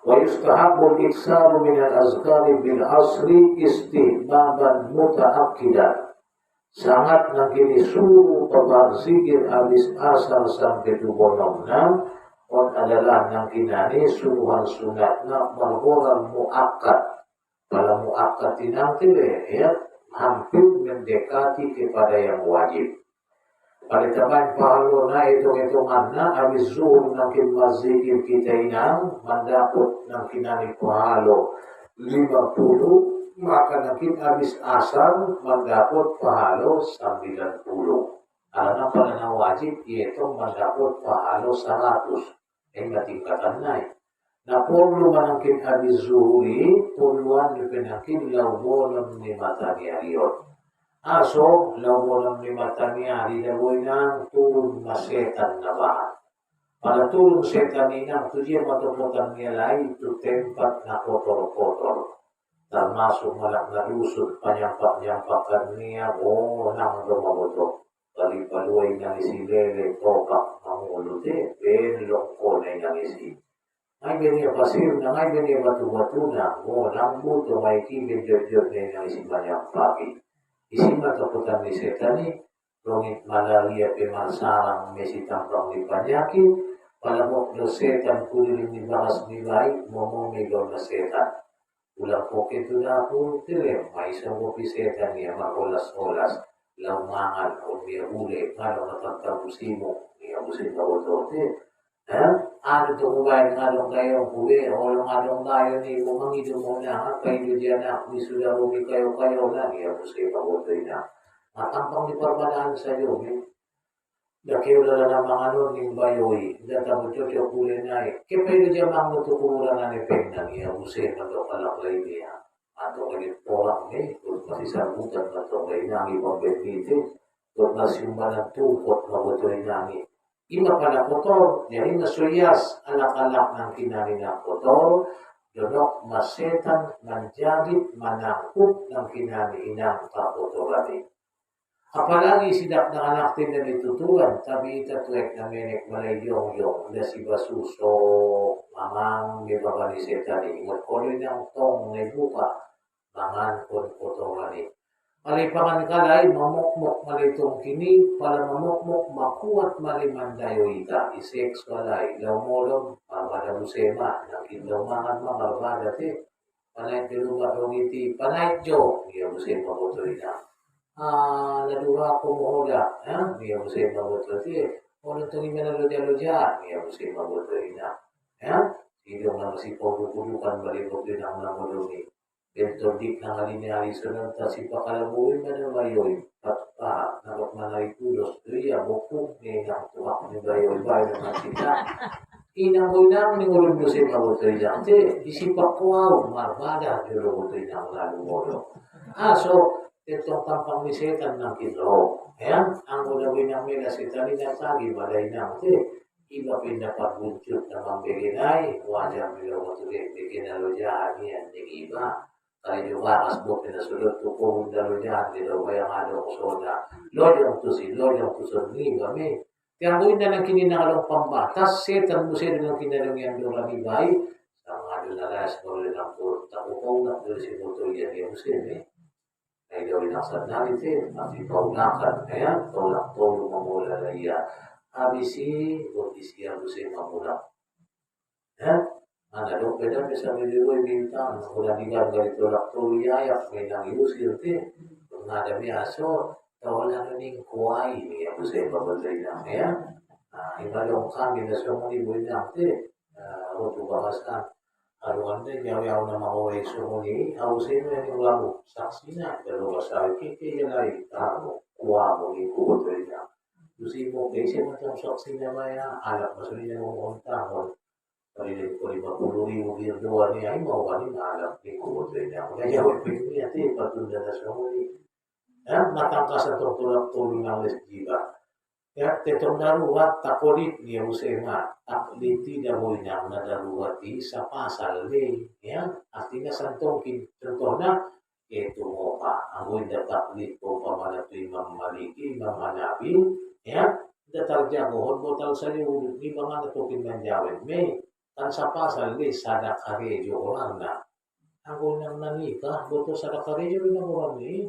Wa yustahabul iksaru minal azkari bil asri istihbaban muta'akkidan. Sangat nakini suruh ibabat zikir abis asar sampai dubonomna on adalah nangkinani suruhan sunatna berhoran muakkad. Kalau muakkad nanti ya hampir mendekati kepada yang wajib. Pada teman pahalona hitung-hitungannya habis zuhur nangkin mazikir kita inang mendaput nangkinani pahalo 50, maka nangkin habis asar mendaput pahalo 90. Karena pada wajib yaitu mendaput pahalo 100. Hingga tingkatan naik. Nah, perlu menangkin habis zuhuri, puluhan dipenangkin laubolam ni matani ariot. Aso, laubolam ni matani ari dawoy nang turun na setan na bahan. Pada turun setan inang, tujian matuputan niya lain, itu tempat na kotor-kotor. Termasuk malak na lusut, panyampak-nyampakan niya, nang dumabotok. Palipaluay ng isilele, topak, mamulute, benlong ko na yung isi. Ngay ganyan pasir na ngay ganyan batu-batu na, nang buto may kibin jod-jod na yung isi manyang paki. Isi mataputan ni setani, rongit malaria pemansarang mesitang pang ni panyaki, palamok na setan kuliling ni bakas nilay, momomigaw na setan. Ulang po kito na po, may isang kopi setan niya, makolas-olas. Laumangan o niya uli, ngalo natagtabusin mo, niya busin na otote. Ano ito kumain ngalong kayo, kuwi, o ngalong kayo ni mumangido mo na, kayo dyan na, misuda rumi kayo na, niya busin na otote na. Matampang ni parmadaan sa iyo, Dakiw na lang mga nun, yung bayoy, datang ito siya kulay na Kaya pwede dyan mga mutukuran na ni Peng niya busin na ito kalaklay niya. Ato kalit porang kung masisabutan na ito kayo nang ibang benite, kung nasimba ng tupot na butoy nangin. Ima pala kotor, yan nasuyas, alak-alak ng kinani ng kotor, donok masetan, manjagit, manangkot ng kinani inang kakotorani. Apalagi sidak na anak din na ditutuan, tabi itatuek na menek malay yung na si basuso, mamang may babali setan, ingat ko rin ang tong may buka, mangan kon kotorani. Malipangan kalay, mamokmok malitong kini, pala mamokmok makuat malimandayo ita, iseks walay, laumolong, mamadabusema, nakindamangan mamarbada te, panay tiluga iti, panay jo, iya busema ko na. Ladura ko mo oda, iya busema ko te, o nitong imanalodya-lodya, iya busema ko na. Hindi mo na masipag-upudukan balibog din ang namulungi. Dito dik na ngalinari sunod ta si pakalabuin na ng bayoy at nakot manay kulos tuya bukong ni nang tuwak ni bayoy bayo na sita inang nang ni ulong dosin mabutoy dyan te isipak ko marbada juro butoy nang lalumolo so itong tampang ni setan ng kidro ang ulawin ng mila setan ni nasagi balay nang te iba pinapagbudyot na mambiginay wajar nila matuloy biginalodyahan niyan ng iba. Kaya yung kakasbok na sulot ko kung dalo niyan, dilaw kaya nga daw ko soda. Lord yung tusin, kami. Kaya kung na lang kininalong pambatas, setan mo siya ng kinalong yan doon kami bay. Sa mga doon na layas mo rin ang takupaw na doon si Mutoy yan yung sin Ay daw rin ang sadnalit at ipaunakan. Kaya, tolak-tolong mamula na iya. Abisi, o isiya mo siya mamula. Ano, pwede sa miliroy bintang, kung naligan ganito laktuliayak, may nangyusir din. Kung nadami aso, wala na ning kuway, niya po sa ibabalay na kaya. Ibalong kami na sa mga iboy natin, roto bakasan. Aruan din, yaw-yaw na makuway sa muli, hausin mo yung lamo, saksi na, pero masabi, kikiyalay, kuha mo, ikukutoy na. Gusin mo, kasi mo itong saksi na maya, anak, masabi niya mong untahon. Parinig ko rin mapuluri mo birdoa niya, ay mawali na alam ni kumotoy niya. Kaya huwag pinili natin, patunda na sa muli. Matangkas na itong tulak-tulong ng lesbiba. Kaya tetong daruhat, takulit niya usema, takuliti na mo niya na daruhat sa pasal ni. At tinasantong na, Itu mo pa ang hindi taklit ko pamanatu Imam Maliki Imam Hanafi ya datarja ko hotal sa iyo di ba nga natukin man jawin may kan sa pasal di sada karejo orang na ang unang nanika boto sada karejo na orang ni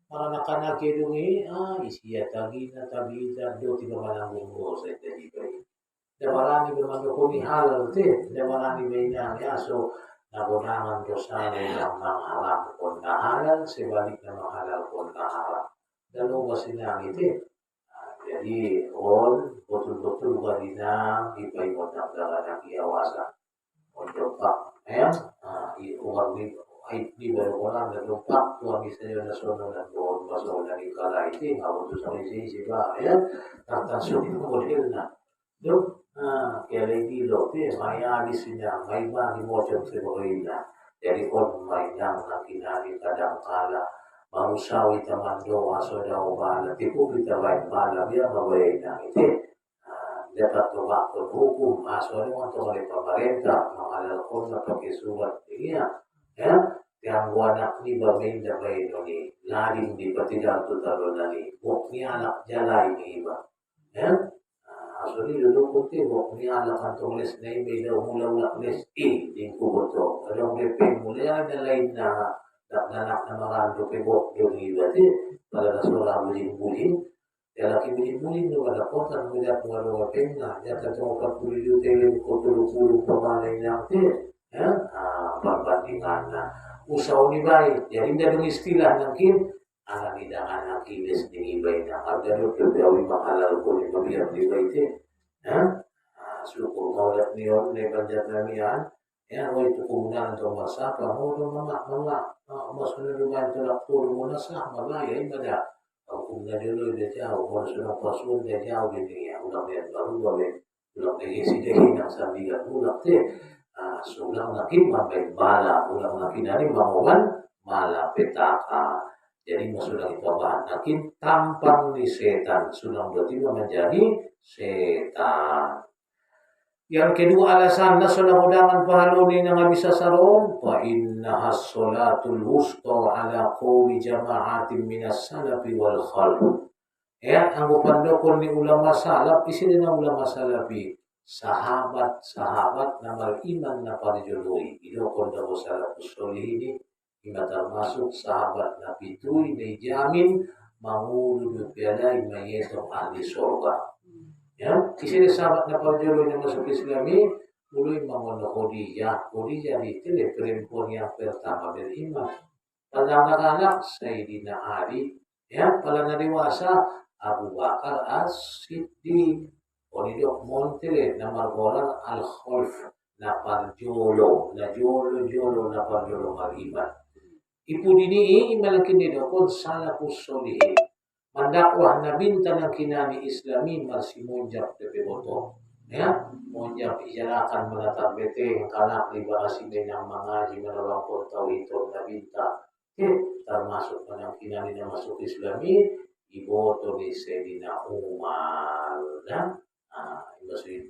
para nakanagidungi isiya tagi na tabi do ti ba mananggung mo sa ito da marami naman ko ni halal din da marami may niya so nagunangan ko sana ng mangharam ko na halal, sebalik na manghalal ko na haram. Dalawa sila ngiti. Jadi, betul-betul ganina, ipay mo nagdaga ng iyawasan. Untuk pak, ayan, iuwag di baru orang dan lupa tuan misalnya nasional dan doon masuk dari kala itu nggak butuh sama isi ba ya tentang sulit model na kaya lagi lo maya di sini may bagi model sebagai jadi kon may nang nakinani kadang kala manusawi taman doa daw bala tipu kita baik bala biar mabay na itu dapat waktu hukum asal untuk oleh pemerintah mengalal kon na pakai surat ini ya yang anak ni berbeda beda ni lading di petidan tu taruh nani ni anak jalan ni iba ya asli dulu putih ni anak kan tulis ni beda mula tulis di kuboto kalau DP mulai ada lain na anak nama randu pebok ni iba ti pada seorang bulin ya laki bulin tu ada kota melihat warga penga ya kata 40 juta lebih kota 20 pemain yang ti ya perbandingan usaha ni baik jadi dari istilah mungkin anak hidangan anak kilis ni baik na harga itu dawi mahalal ko ni pabiyang di baik syukur maulat niyon ni banjat namian ya way tukunan to masapa mo do mga masunod man to lakpuro mo na sa malaya imada kung na dilo de jao mo sunod pasun de jao ni ulang yan baru bawe ulang ni sidehin ang sabigan ulang sulang nakin mabay bala ulang nakin ani manguman malapetaka jadi sudah ipabahan nakin tampang ni setan sulang berarti menjadi setan yang kedua alasan na sulang udangan pahaluni nga bisa saron fa inna as-salatul wusta ala qawli jama'atin minas salafi wal khalf ya ang upandokon ni ulama salaf isi din ang ulama salafi sahabat-sahabat na mag-iman na parijoloy. Ilokon daw sa Lapusolihin, ima termasuk sahabat na pituy na ijamin, mangulod piyalay mayetong ahli sorga. Ya, kisah sahabat na parijoloy na masuk Islami, muloy mga Khadijah. Khadijah dito, perempuan yang pertama beriman. Pada anak-anak, Sayyidina Ali. Ya, pada dewasa, Abu Bakar As-Siddiq. Onido Montele na margolan al-Kholf na parjolo na jolo na parjolo mariban. Ipu dini imalakin nito kung salafus solihin. Mandakwah na binta ng kinani Islami marsimonjak pepeboto. Ya, monjak ijarakan menatap beteng kanak libarasi ng mga jimanawang kontawito na binta. Termasuk ng kinani na masuk Islami iboto ni Sayyidina Umar. Masih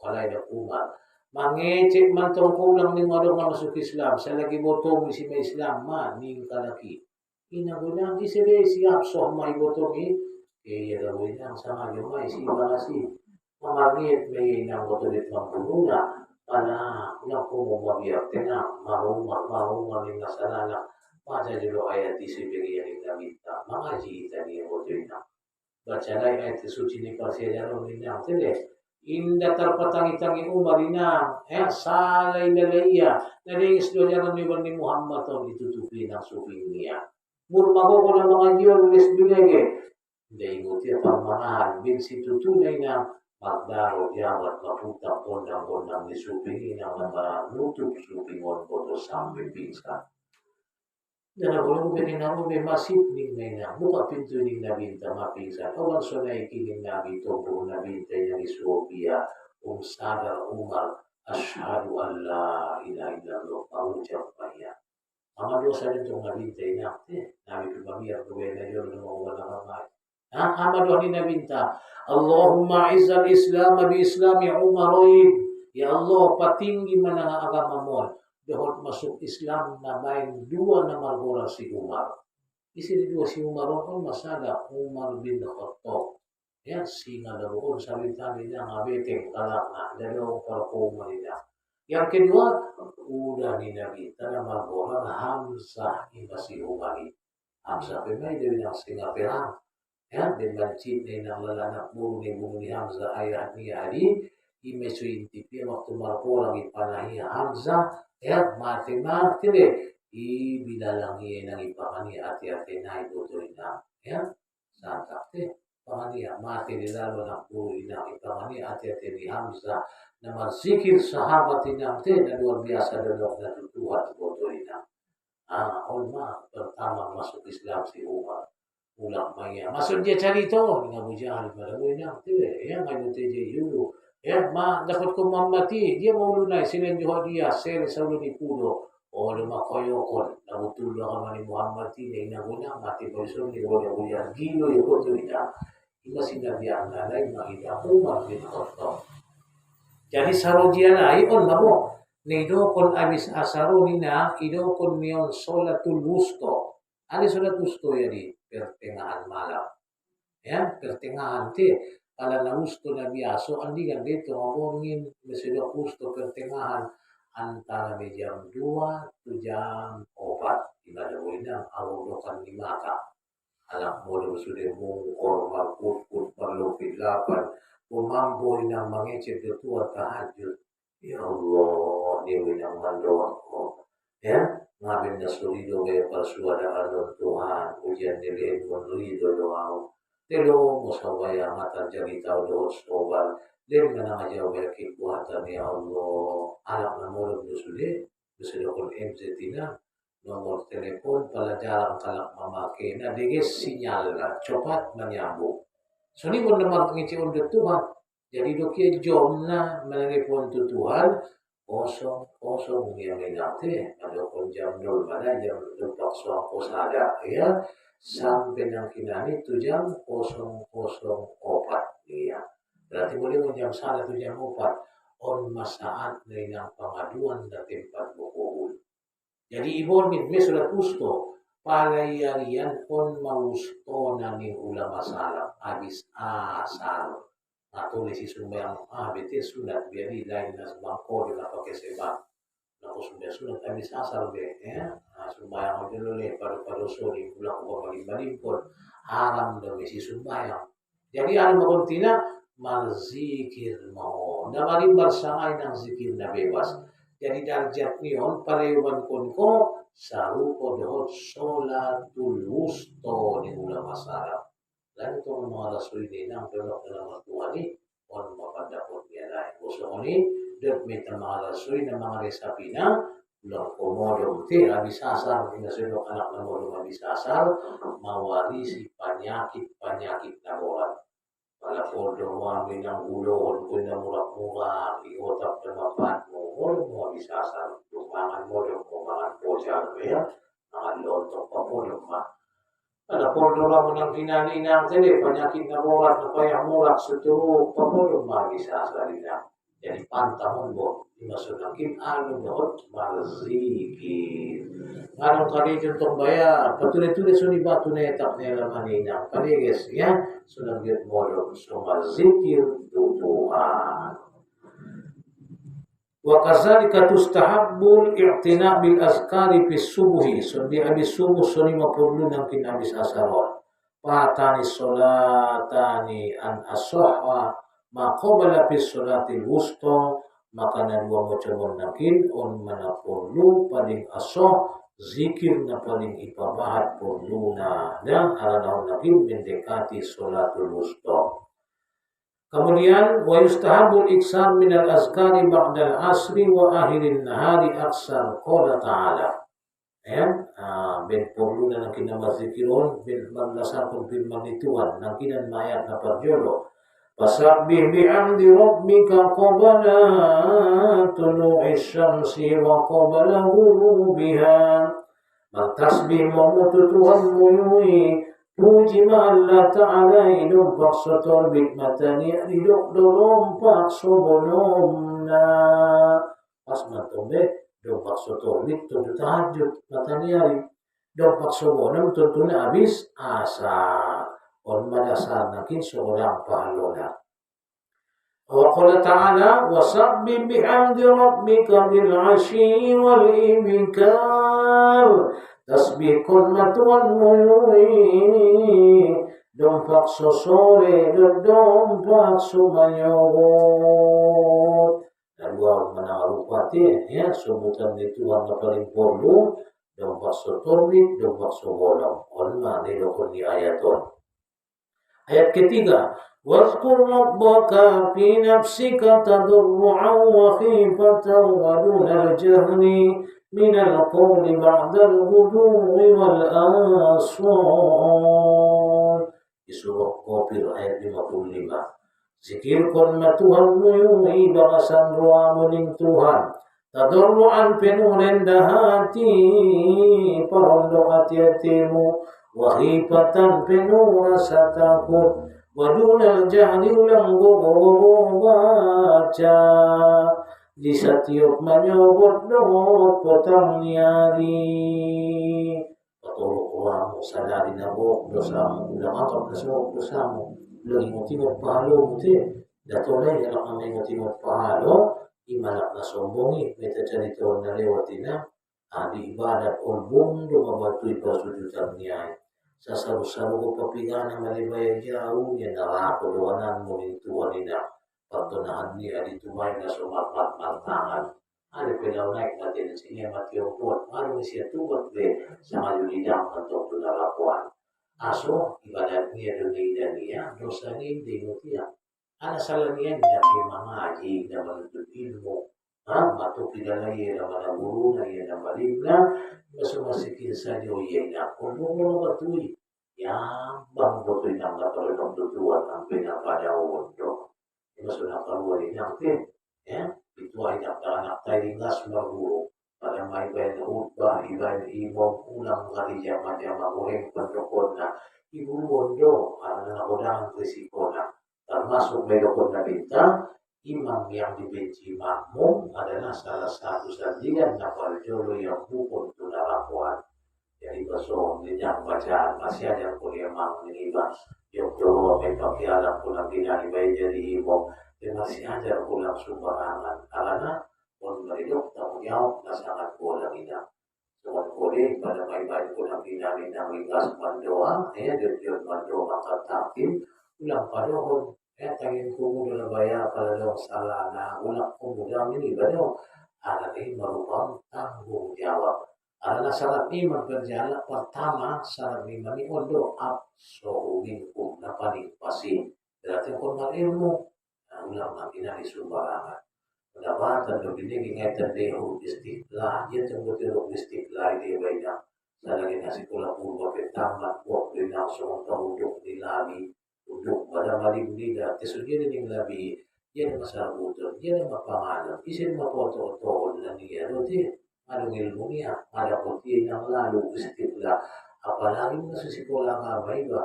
kalay na Umar. Mangecek man tong kulang ning madong nga masuk Islam. Sa lagi botong si may Islam man ning kalaki. Inagulang isire siap soh may botong iya daw yang sama yung may si balasi. Mamangit may nang botolit magpununa. Pana naku mo mabiyak na marung ning nasalala. Pada jelo ayat isibigay ning namita. Mga jita niya botolit na. Baca ayat suci ni persiaran minang tele inda terpatangi-tangi Umar inang salai lalaiya dari isdojaran ni Muhammad on ditutupi ng sufinya murmago ko ng mga diyon ulis bilege dahil nguti pamanahan bin situ tunay na magdaro jabat maputang kondang ni suping inang na nutup supingon ko to sambil pingsan. Dan ako pininaw may masip ning na buka pinto ning nabinta mapingsan. Awan so na ikiling nabito po nabinta ng Ethiopia sadar Umar asyhadu an la ilaha illallah paucap paya. Mga dosa nitong nabinta na nabi pamiyar ko na yun ng mga walang kamay. Amado ni nabinta Allahumma izzal Islam bi Islami Umaroid. Ya Allah patinggi man ang agama mo. dahot masuk Islam na main dua na margora si Umar. Isi dua si Umar on masada Umar bin Khattab. Ya, singa daroon salita nila nga beteng kalak na dalawang parkoma nila. Yang kedua, udah ninagita na margora Hamzah iba si Umar. Hamzah pemay dari yang singa perang. Ya, dengan cinta yang lalanak buru ni Hamzah ayah ni Ali, imesu intipi waktu margora lagi panahi Hamzah, ya mati deh. Ibidalangi nang ipamani hati-hati na ibuto ina. Ya, santap deh. Pamania mati di dalam anak buru ina ipamani hati-hati ni Hamzah. Nama zikir sahabat ina na luar biasa dan na Tuhan ibuto ina. Ulma pertama masuk Islam si Umar. Ulang maya. Masuk dia cari tahu dengan Abu Jahal pada bulan ya ngayon teje yulo. Ya dapat ko mamati dia mau lunay sila juha dia sel sa ulo ni pulo. O lumakoyokon nabutulo ka man ni Muhammad ni inaguna mati ko so ni Abu Jahal gilo yo ko ina. Iba sinabi ang nanay makita Umar bin Khattab. Jadi sarodia na iyon namo. Nido kon abis asaro nina ido kon niyon solatul wusto. Ano solatul wusto yadi? Pertengahan malam. Ya, pertengahan ti. Kalau na gusto na biaso, andi kan dito ngomongin sudah gusto pertengahan antara jam 2 to jam 4. Inadawoy na awulokan ni Maka. Anak mo sudah mungkor, magputput, malupit lapan, pumamboy ng mangecet ito at tahajud. Ya Allah, niwi ng mandoan ko. Ya, ngamin na sulido kaya persuadaan ng Tuhan, ujian nilihin mo nulido doang. Telo mo sa waya matan jagi tao doon sobal. Lim na nangajaw kaya kikuhatan ni Allah. Anak na mo rin nusuli, gusto kong MZT na. Nomor telepon pala jarang kalak mamake na digis sinyal na cepat menyambung. So ni pun naman ngisi untuk Tuhan. Jadi dokia jom na menelepon tu Tuhan kosong yang inate ada pun jam 0 mana jam 24 posada ya sampai nang kinani tu jam 004 ya. Berarti boleh jam 1 tu jam 4 on masaat ng pangaduan na tempat bukuhul. Jadi ibon min sudah gusto palayarian on mausto na ni ulama salam habis asal atau lesi sumbayang bete sunat biari lain nas bangko na pakai sebab na ko sunat habis asal be ya sumbayang dulu le paru sori ulang ko balimpon haram do lesi sumbayang. Jadi ano makontina marzikir mo na marimbar sangay ng zikir na bebas. Jadi darjat niyon palayuban ko sarupo dohot solatul wusto ni ulama salam. Lalu ito ang mga rasul din ang tulok na mga tuwali o mapandapot niya na. Gusto ko ni dot may mga rasul na mga resapi na ulang komodong ti abisasar pinasulok anak na modong abisasar mawarisi panyakit na buwan. Pala po dumami ng ulon kung na murak-murak, iotap na mapat mo, mo abisasar, lumangan mo yung kumangan po siya, mga loto pa po yung ada pordora mo ng kinani ng tele, panyakit na murak na kaya murak sa turo, pa po yung abisasar nila. Jadi pantamon mo, imasunakin ano doon, marzikir. Anong kanito itong baya, patuloy-tuloy suni ba tunetak nila maninang kaliges, ya? Sunagit mo doon, so marzikir tutuhan. Wa kazalika tustahabbul i'tina bil azkari fis subuhi, sundi abis subuh suni mapurlu ng kinabis asaron. Patani solatani an asohwa, maqabala fis solatil wusto, maka na dua mo cabon nakin on manapurlu paling asoh zikir na paling ipabahat porlu na dan alanaw nakin mendekati solatul wusto. Kemudian wa yustahabul iksar minal azkari ba'dal asri wa akhirin nahari aksar qala ta'ala. Ben porlu na nakin na mazikiron ben maglasakon bin magnituan nakinan mayat na parjolo. Fasabbih bihamdi rabbika qabla tulu'i syamsi wa qabla ghurubiha. Magtasbih mo Tuhan muyui puji Allah Ta'ala hidup bakso torbit matani hidup dorompak sebelum na pas matombe dong pakso torbit tentu tahajud mataniari dong pakso bonam tentunya habis asar on madasar nakin seorang pahalona. Wa qala ta'ala wasabbih bihamdi rabbika bil 'ashyi wal ibkar tasbih kulmatuan muyui dompak sore dan dompak sumayogot dan gua menarupati ya sebutan itu Tuhan paling perlu dompak sotorbit dompak sobolong olma nilokon di ayaton. Ayat ketiga واذكر ربك في نفسك تضرعا وخيفة ودون الجهر من القول بعد الغدو والآصال. Di surah Qafir ayat 55. Zikirkan Tuhanmu yui bakasan ruamu ning Tuhan. Tadarruan penuh rendah hati, parondo hati-hatimu. Wahifatan penuh rasa takut. Wadunal jahli ulang gogo baca di setiap menyobot dot potong niari patuluk uang sadari nabok dosamu ulang angkat kesok dosamu ulang ingotimot pahalo muti datolay anak na ingotimot pahalo imalak na sombongi meta cerita na lewatina adi ibadat olbong dumabatoy pasujudan niya sasaru-saru ko papigana malibaya jauh ya narako doanan mo ning tuwa nina patunahan niya dito may na sumapat-matangan ada penaw naik natin siya matiopot ano siya tuwat be sa malulidang kantok tunarakuan aso ibadat niya dulidan niya dosa niya hindi mo tiyak ana salah niya na mangaji na manuntut ilmu matupidalay na managuro na yan na maligna masumasikin sa Diyo yan na kung mo batuy yang bang batuy ng katulong tutuan ang pinapadawon do masunakaruan ng tin itu ay nakaanak tayo ngas maguro para may bayan utba ibayan ibong ulang kali jama-jama muhing pantokon na iburuan do ang nangakudangan risiko na termasuk may dokon na bintang imam yang dibenci makmum adalah salah satu sandian nafal jolo yang bukan tunarakuan. Jadi besok yang bacaan masih ada kuliah makmum ini bang. Yang jolo memang alam pulang binari bayi jadi imam. Dan masih ada pulang sumbangan. Karena pun meridok tanggung jawab sangat pulang indah. Semua kuliah pada bayi-bayi pulang binari yang lintas mandoa. Dia mandoa maka takim ulang padahal tangin kumu dalam bayar kalau salah na ulang kumu dalam ini baru ada ini merupakan tanggung jawab. Ada syarat iman berjalan pertama syarat iman ini untuk abso minkum napani pasti berarti korban ilmu ulang nabi dari sumbarangan. Pendapatan lebih ngaitan dehu istiqlah dia tengok istiqlah dia banyak. Saya lagi nasi kula purba pertama waktu langsung tahu untuk dilami untuk pada maling tidak kesudian yang lebih dia masalah butuh dia mapangalan isin mapoto-poto dan dia roti ada ilmunya ada putih yang lalu istiqlah apalagi masih sekolah ngabai ba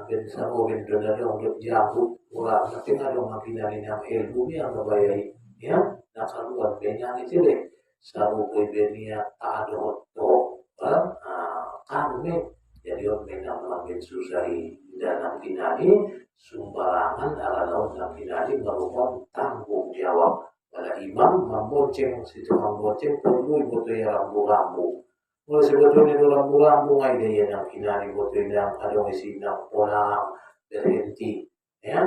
ben samo ben donado untuk jauh ora nanti ada makinari yang ilmunya ngabai ya nakaluan banyak itu deh sabu benia ada to kan jadi orang yang mengambil susai dalam kinani sumbarangan ala laut dalam kinani merupakan tanggung jawab pada imam membonceng situ membonceng perlu butuh yang rambu-rambu mulai sebetulnya itu rambu-rambu ngai dia yang kinani butuh yang ada isi yang pulang berhenti ya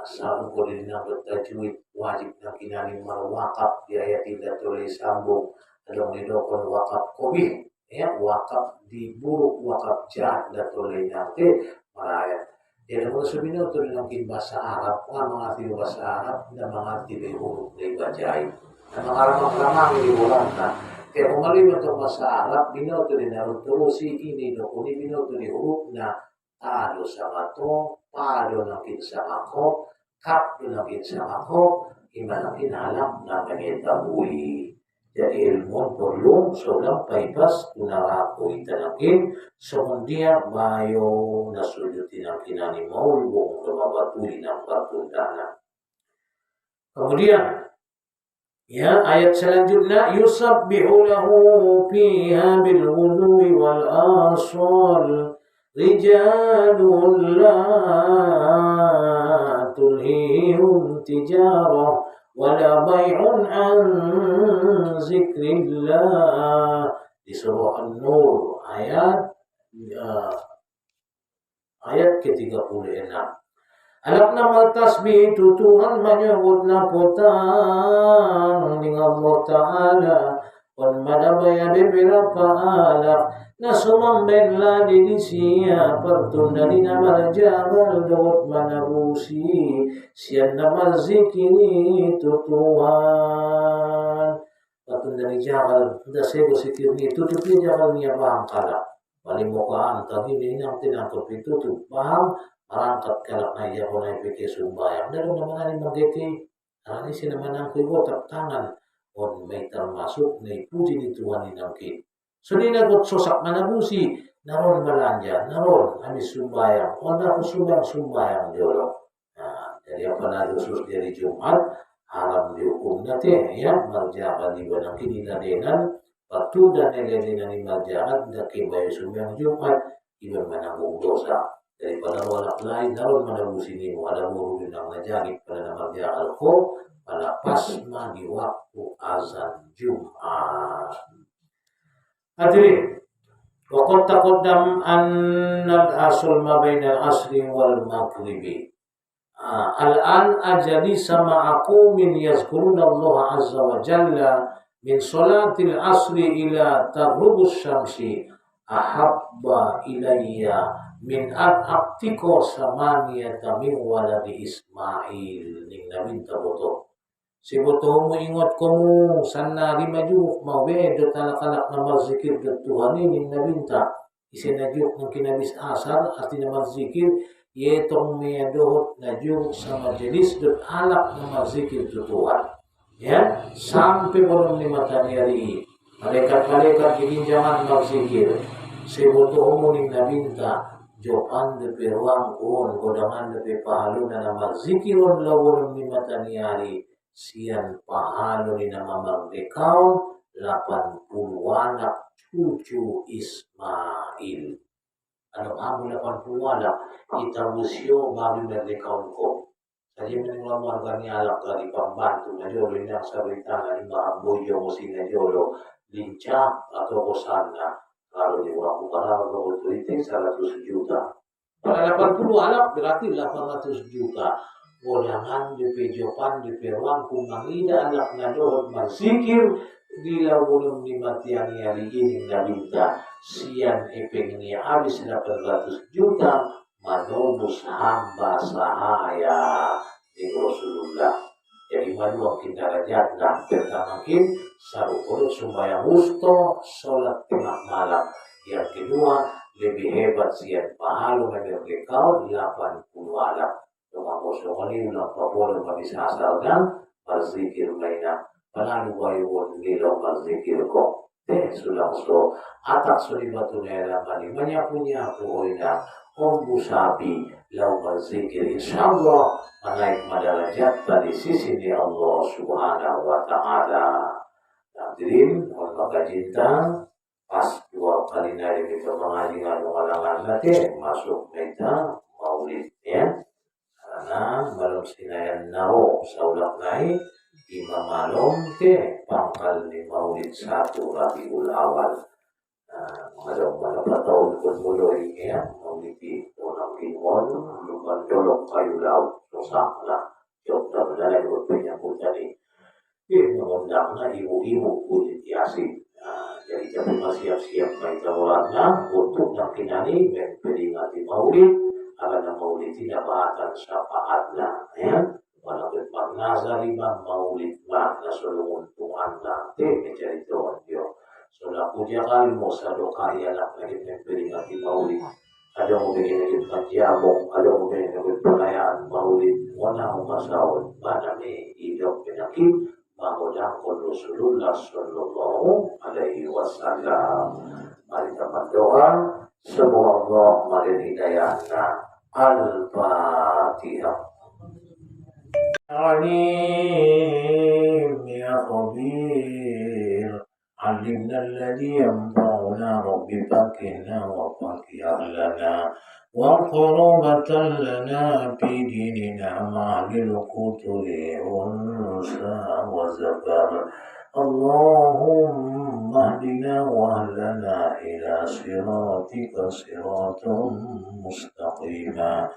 selalu boleh yang bertajwid wajib yang kinani merwakaf biaya tidak tulis sambung ada menidokkan wakaf kobih ya wakaf diburuk wakaf jahat dan oleh nanti merayat. Jadi kalau sebenarnya itu mungkin bahasa Arab, mengerti bahasa Arab dan mengerti huruf dari bacaan. Dan mengarang-arang di bulan. Kalau kembali untuk bahasa Arab, bina itu di dalam terusi ini dokuni bina itu di huruf na tado sama to, pado nakin sama ko, kap nakin sama ko, iman nakin alam na mengetahui. Jadi ilmu perlu seorang paipas tunaraku itanakin semendia bayo nasujuti nakinani maulbung kemabatu inang batu dana. Kemudian Ya, ayat selanjutnya yusabbihu lahu fiha bil ghudwi wal asal rijalun la tulhihim tijarah wala bai'un an zikrillah. Di surah An-Nur ayat ke-36. Alam nama tasbih itu Tuhan menyebut napotang dengan Allah Ta'ala on madabaya beberapa alaf nasumam benla di sia pertunda di nama jagal dot manabusi sian nama zikiri itu Tuhan pertunda di jagal dasego sikirni tutupi jagal niya paham kala palimukaan tadi ini yang tidak itu tuh paham angkat kalak na iya ko na ipike sumbayang. Dalo naman ani magiti, ani sinamanang kuigo tangan on may termasuk na ipuji ni Tuhan inangkin. So ninagot sosak manabusi, naron malanja, naron ami sumbayang, on ako sumbayang diolo. Nah, jadi apa na Yesus dari Jumat, haram dihukum natin, ya, marjakan di banang kininadenan, patudan niladinan ni marjakan, dakibayo sumbayang Jumat, iban manangong dosa. Daripada walak lain naron manabusi mo ada murudin ang najagit pada nama dia alko pada pasma di waktu azan Jumat. Hadirin, waqad taqaddam anna al-asl ma baina al-asri wal maghribi. Al-an ajali sama aku min yazkuruna Allah azza wa jalla min salatil asri ila taghrubus syamsi ahabba ilayya min aktiko samaniyata min waladi Ismail ning namin taboto. Si boto mo ingot ko mo sana rimaju mawbe do talakalak na marzikir do Tuhan ning nabinta. Isinajuk ng kinabis asar at na marzikir yetong may dohot na juk sa majelis do alak na marzikir do Tuhan. Ya, sampai bolong ni matanyari. Malaikat-malaikat giginjangan marzikir. Si boto mo ning nabinta Jopan de peruang on godangan de pahalo na nama zikiron lawon ni mataniari sian pahalo ni nama merdekaon 80 anak cucu Ismail. Ano amo 80 anak kita musyo bago merdekaon ko. Saji menengah warga ni alak dari pembantu na jolo yang sarita na imba boyo mo sinajolo lincah atau kosana. Kalau di waktu para itu 100 juta. Pada 80 anak berarti 800 juta. Godangan di pejopan di peruang kumangida anak nadohot marzikir gila belum dimatian hari ini nabinta sian epeng ini habis 800 juta manobus hamba sahaya di Rasulullah. Jadi manuang kindarajat dan pertamakin sarukurut sumbayang gusto sholat tengah malam. Yang kedua lebih hebat sian pahalo merdekau 80 alam. Tengah kosong ini ulang pabolong mabisa asal dan marzikir mainan. Panalu bayuon nilaw marzikir ko. Sulang so atak sulibatu na elamani manyapunya po na Ombu sabi lau berzikir insyaallah menaik madarajat di sisi di Allah Subhanahu wa taala. Hadirin maka cinta pas 2 kali nari kita mengaji ngalangan nanti masuk kita maulid ya. Karena malam sinayan naro saulak naik imam malum ke pangkal di maulid 1 Rabiul Awal. Mga tahun pun mulai ya memiliki orang kimon lukan dolok kayu laut susah lah jok dan lain berpenyambut tadi mengundangnya ibu-ibu kulit yasin. Jadi jangan siap-siap baca orangnya untuk yakinani memperingati maulid karena maulid tidak bahkan syafaatnya ya walaupun pernah lima maulid makna seluruh Tuhannya mencari Tuhan dia sudah puja kali mau sado kaya lah lagi memperingati maulid. Ada mau bikin lagi panjabong, ada mau bikin lagi perayaan maulid. Wana umasaon, mana nih hidup penyakit mengodangkan Rasulullah Sallallahu Alaihi Wasallam. Mari kita berdoa, semoga Allah memberi hidayahnya. Al-Fatihah. عليم يا خبير، علمنا الذي ينفعنا، رب فقهنا وفقه أهلنا، وقربة لنا في ديننا مع للقتل أنثى وذكر. اللهم اهدنا واهلنا إلى صراطك صراطا مستقيما.